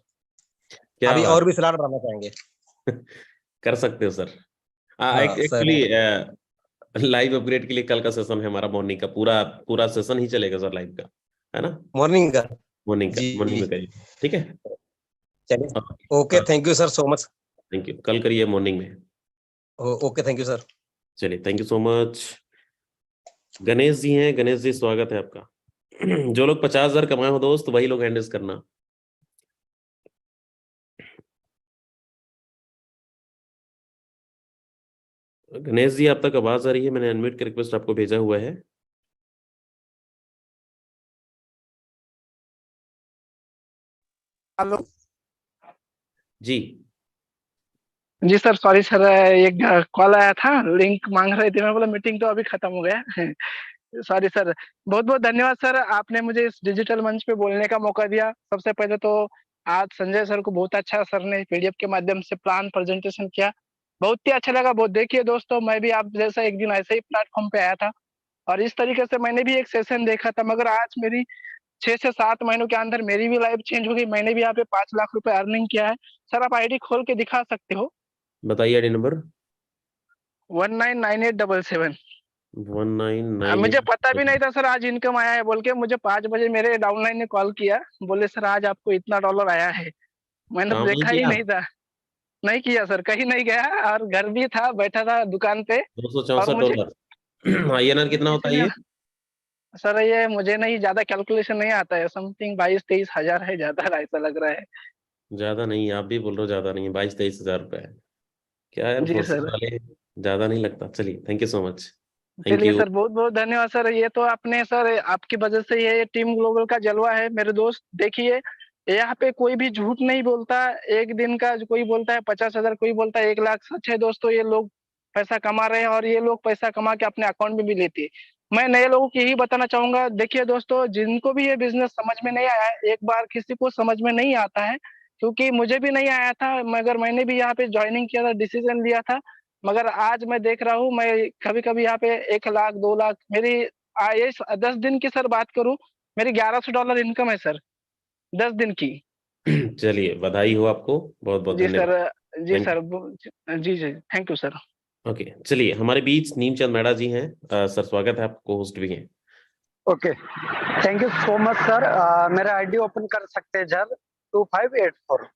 क्या अभी बात और भी स्लॉट बढ़ाना चाहेंगे। कर सकते हो सर। हाँ सर, एक्चुअली लाइव अपग्रेड के लिए कल का सेशन है हमारा, मॉर्निंग का पूरा पूरा सेशन ही चलेगा सर लाइव का, है ना? मॉर्निंग का मॉर्निंग का, जी। मॉर्निंग में करिए, ठीक है? चलिए okay, thank you sir so much. Thank you, कल करिए मॉर्निंग में। Okay, thank you sir. चलिए, thank you so much. Ganesh ji हैं, गणेश जी स्वागत है आपका। जो लोग 50,000 कमाए हो दोस्त, वही लोग हैंडल्स करना। गणेश जी, आप तक आवाज आ रही है? मैंने अनम्यूट का रिक्वेस्ट आपको भेजा हुआ है। हेलो जी जी सर, सॉरी सर, एक कॉल आया था, लिंक मांग रहे थे, मैं बोला मीटिंग तो अभी खत्म हो गया। सॉरी सर, बहुत बहुत धन्यवाद सर, आपने मुझे इस डिजिटल मंच पे बोलने का मौका दिया। सबसे पहले तो आज संजय सर को बहुत अच्छा सर ने पीडीएफ के माध्यम से प्लान प्रेजेंटेशन किया, बहुत ही अच्छा लगा। बहुत देखिए दोस्तों, मैं भी आप जैसा एक दिन ऐसे ही प्लेटफॉर्म पे आया था और इस तरीके से मैंने भी एक सेशन देखा था, मगर आज मेरी 6 से 7 महीनों के अंदर मेरी भी लाइफ चेंज हो गई। मैंने भी यहाँ पे 5 लाख रुपए अर्निंग किया है। सर आप आईडी खोल के दिखा सकते हो। बताइए आईडी नंबर। 199877। 1998। मुझे पता भी नहीं था सर आज इनकम आया है बोल के। मुझे 5 बजे मेरे डाउनलाइन ने कॉल किया, बोले सर आज आपको इतना डॉलर आया है। मैंने तो काम नहीं देखा ही किया। नहीं था। नहीं किया सर, कहीं नहीं गया और घर भी था, बैठा था दुकान पे। और मुझे $264। आईएनआर कितना होता है इसलिए ये? सर ये मुझे नहीं ज्यादा कैलकुलेशन नहीं आता है, समथिंग 22-23 हजार है, ज्यादा ऐसा लग रहा है। ज्यादा नहीं, आप भी बोल रहे हो ज्यादा नहीं है, 22-23 हजार रुपए है। क्या यार, जी फोर्सेस सर। वाले ज्यादा नहीं लगता। चलिए, thank you so much. Thank चलिए यू। सर, बहुत बहुत धन्यवाद सर। ये तो आपने सर, आपकी वजह से ये टीम ग्लोबल का जलवा है मेरे दोस्त। देखिए यहाँ पे कोई भी झूठ नहीं बोलता। एक दिन का कोई बोलता है 50,000, कोई बोलता है 1 लाख। सच है दोस्तों, ये लोग पैसा कमा रहे हैं और ये लोग पैसा कमा के अपने अकाउंट में भी लेते हैं। मैं नए लोगों को यही बताना चाहूंगा, देखिए दोस्तों, जिनको भी ये बिजनेस समझ में नहीं आया है, एक बार किसी को समझ में नहीं आता है, क्योंकि मुझे भी नहीं आया था, मगर मैंने भी यहाँ पे ज्वाइनिंग किया था, डिसीजन लिया था। मगर आज मैं देख रहा हूँ, मैं कभी-कभी यहाँ पे 1 लाख, 2 लाख मेरी ये 10 दिन की सर बात करूँ, मेरी $1100 इनकम है सर, 10 दिन की। चलिए, बधाई हो आपको, बहुत बहुत जी धन्यवाद। सर। जी थैंक सर। जी, जी। Thank you sir. You. Okay, चलिए, हमारे बीच नीमचंद मेहरा जी हैं। सर स्वागत है, आपको होस्ट भी हैं। Okay, thank you so much sir. मेरा आईडी ओपन कर सकते हैं सर, 2584।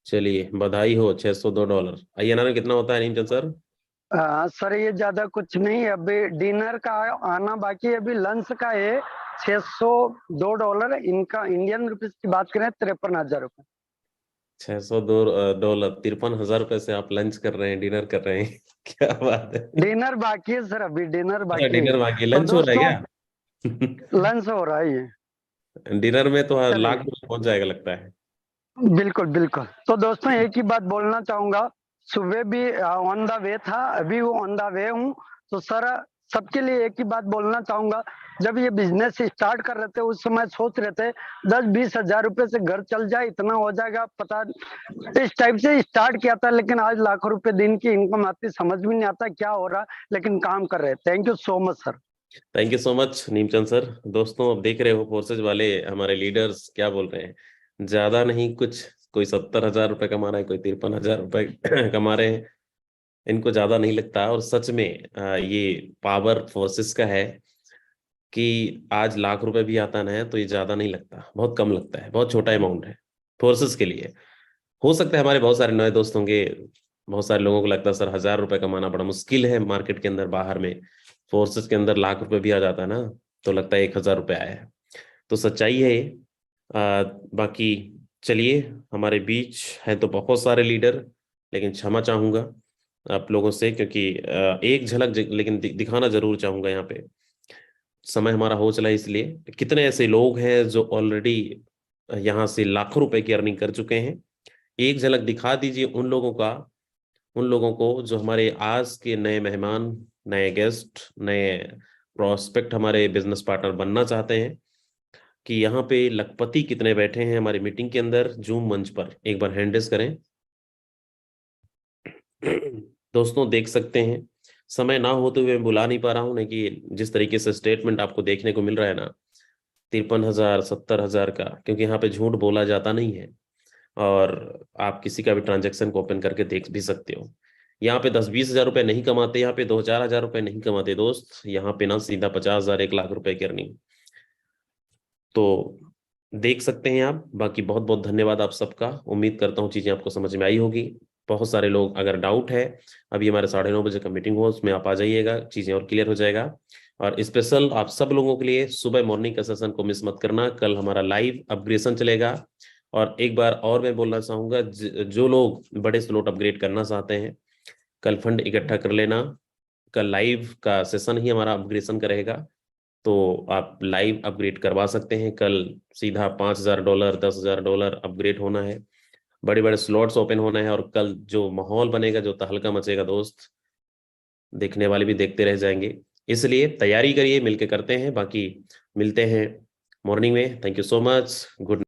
चलिए, बधाई हो, $602। आईएनआर में कितना होता है नीमचंद सर? सर ये ज्यादा कुछ नहीं, अभी डिनर का आना बाकी है, अभी लंच का है $602। इनका इंडियन रुपीस की बात करें 53,000 रुपए। $602, 53,000 रुपए से आप लंच कर रहे हैं, डिनर कर रहे हैं। क्या बात है। डिनर बाकी है सर, अभी डिनर बाकी है। डिनर बाकी, तो लंच हो रहा है दोस्तों क्या? लंच हो रहा है ये। डिनर में तो चलिए, लाख रुपए पहुंच जाएगा लगता है। बिल्कुल बिल्कुल। तो दोस्तों एक ही बात बोलना चाहूंगा, सुबह भी ऑन द वे था, अभी वो ऑन द वे हूँ। तो सर सबके लिए एक ही बात बोलना चाहूंगा, जब ये बिजनेस स्टार्ट कर रहे थे उस समय सोच रहे थे 10-20 हजार रुपए से घर चल जाए, इतना हो जाएगा, पता इस टाइप से स्टार्ट किया था। लेकिन आज लाखों रुपए दिन की इनकम आती, समझ भी नहीं आता क्या हो रहा, लेकिन काम कर रहे। Thank you so much sir. Thank you so much Neemchand sir. दोस्तों, अब देख रहे हो फोर्सेज वाले हमारे लीडर्स क्या बोल रहे हैं। ज्यादा नहीं कुछ, कोई 70,000 रुपए कमा रहा है, कोई 53,000 रुपए कमा रहे हैं। इनको ज्यादा नहीं लगता, और सच में ये पावर फोर्सेस का है कि आज लाख रुपए भी आता ना है तो ये ज्यादा नहीं लगता, बहुत कम लगता है, बहुत छोटा अमाउंट है फोर्सेस के लिए। हो सकता है हमारे बहुत सारे नए दोस्त होंगे, बहुत सारे लोगों को लगता है सर 1,000 रुपए कमाना बड़ा मुश्किल है मार्केट के अंदर, बाहर में फोर्सेस के अंदर लाख रुपए भी आ जाता है ना, तो लगता है 1,000 रुपए आया है। तो सच्चाई है ये। बाकी चलिए, हमारे बीच है तो बहुत सारे लीडर, लेकिन क्षमा चाहूंगा आप लोगों से, क्योंकि एक झलक लेकिन दिखाना जरूर चाहूंगा यहाँ पे। समय हमारा हो चला, इसलिए कितने ऐसे लोग हैं जो ऑलरेडी यहाँ से लाखों रुपए की अर्निंग कर चुके हैं। एक झलक दिखा दीजिए उन लोगों का, उन लोगों को जो हमारे आज के नए मेहमान, नए गेस्ट, नए प्रोस्पेक्ट हमारे बिजनेस पार्टनर बनना चाहते हैं, कि यहाँ पे लखपति कितने बैठे हैं हमारी मीटिंग के अंदर जूम मंच पर। एक बार हैंड रेज करें। दोस्तों, देख सकते हैं, समय ना होते हुए मैं बुला नहीं पा रहा हूं, नहीं कि जिस तरीके से स्टेटमेंट आपको देखने को मिल रहा है ना, 53,000, 70,000 का, क्योंकि यहाँ पे झूठ बोला जाता नहीं है। और आप किसी का भी ट्रांजैक्शन को ओपन करके देख भी सकते हो। यहाँ पे 10-20 हजार रुपए नहीं कमाते, यहाँ पे 2-4 हजार रुपए नहीं कमाते दोस्त, यहाँ पे ना सीधा 50,000, 1 लाख रुपए की अर्निंग। तो देख सकते हैं आप। बाकी बहुत बहुत धन्यवाद आप सबका। उम्मीद करता हूँ चीजें आपको समझ में आई होगी। बहुत सारे लोग, अगर डाउट है, अभी हमारे 9:30 बजे का मीटिंग हो, उसमें आप आ जाइएगा, चीजें और क्लियर हो जाएगा। और स्पेशल आप सब लोगों के लिए सुबह मॉर्निंग का सेशन को मिस मत करना। कल हमारा लाइव अपग्रेडेशन चलेगा। और एक बार और मैं बोलना चाहूंगा, जो लोग बड़े स्लॉट अपग्रेड करना चाहते हैं, कल फंड इकट्ठा कर लेना। कल लाइव का सेशन ही हमारा अपग्रेडेशन का रहेगा, तो आप लाइव अपग्रेड करवा सकते हैं। कल सीधा $5,000, $10,000 अपग्रेड होना है। बड़े बड़े स्लॉट्स ओपन होना है, और कल जो माहौल बनेगा, जो तहलका मचेगा दोस्त, देखने वाले भी देखते रह जाएंगे। इसलिए तैयारी करिए, मिलके करते हैं, बाकी मिलते हैं मॉर्निंग में। Thank you so much, good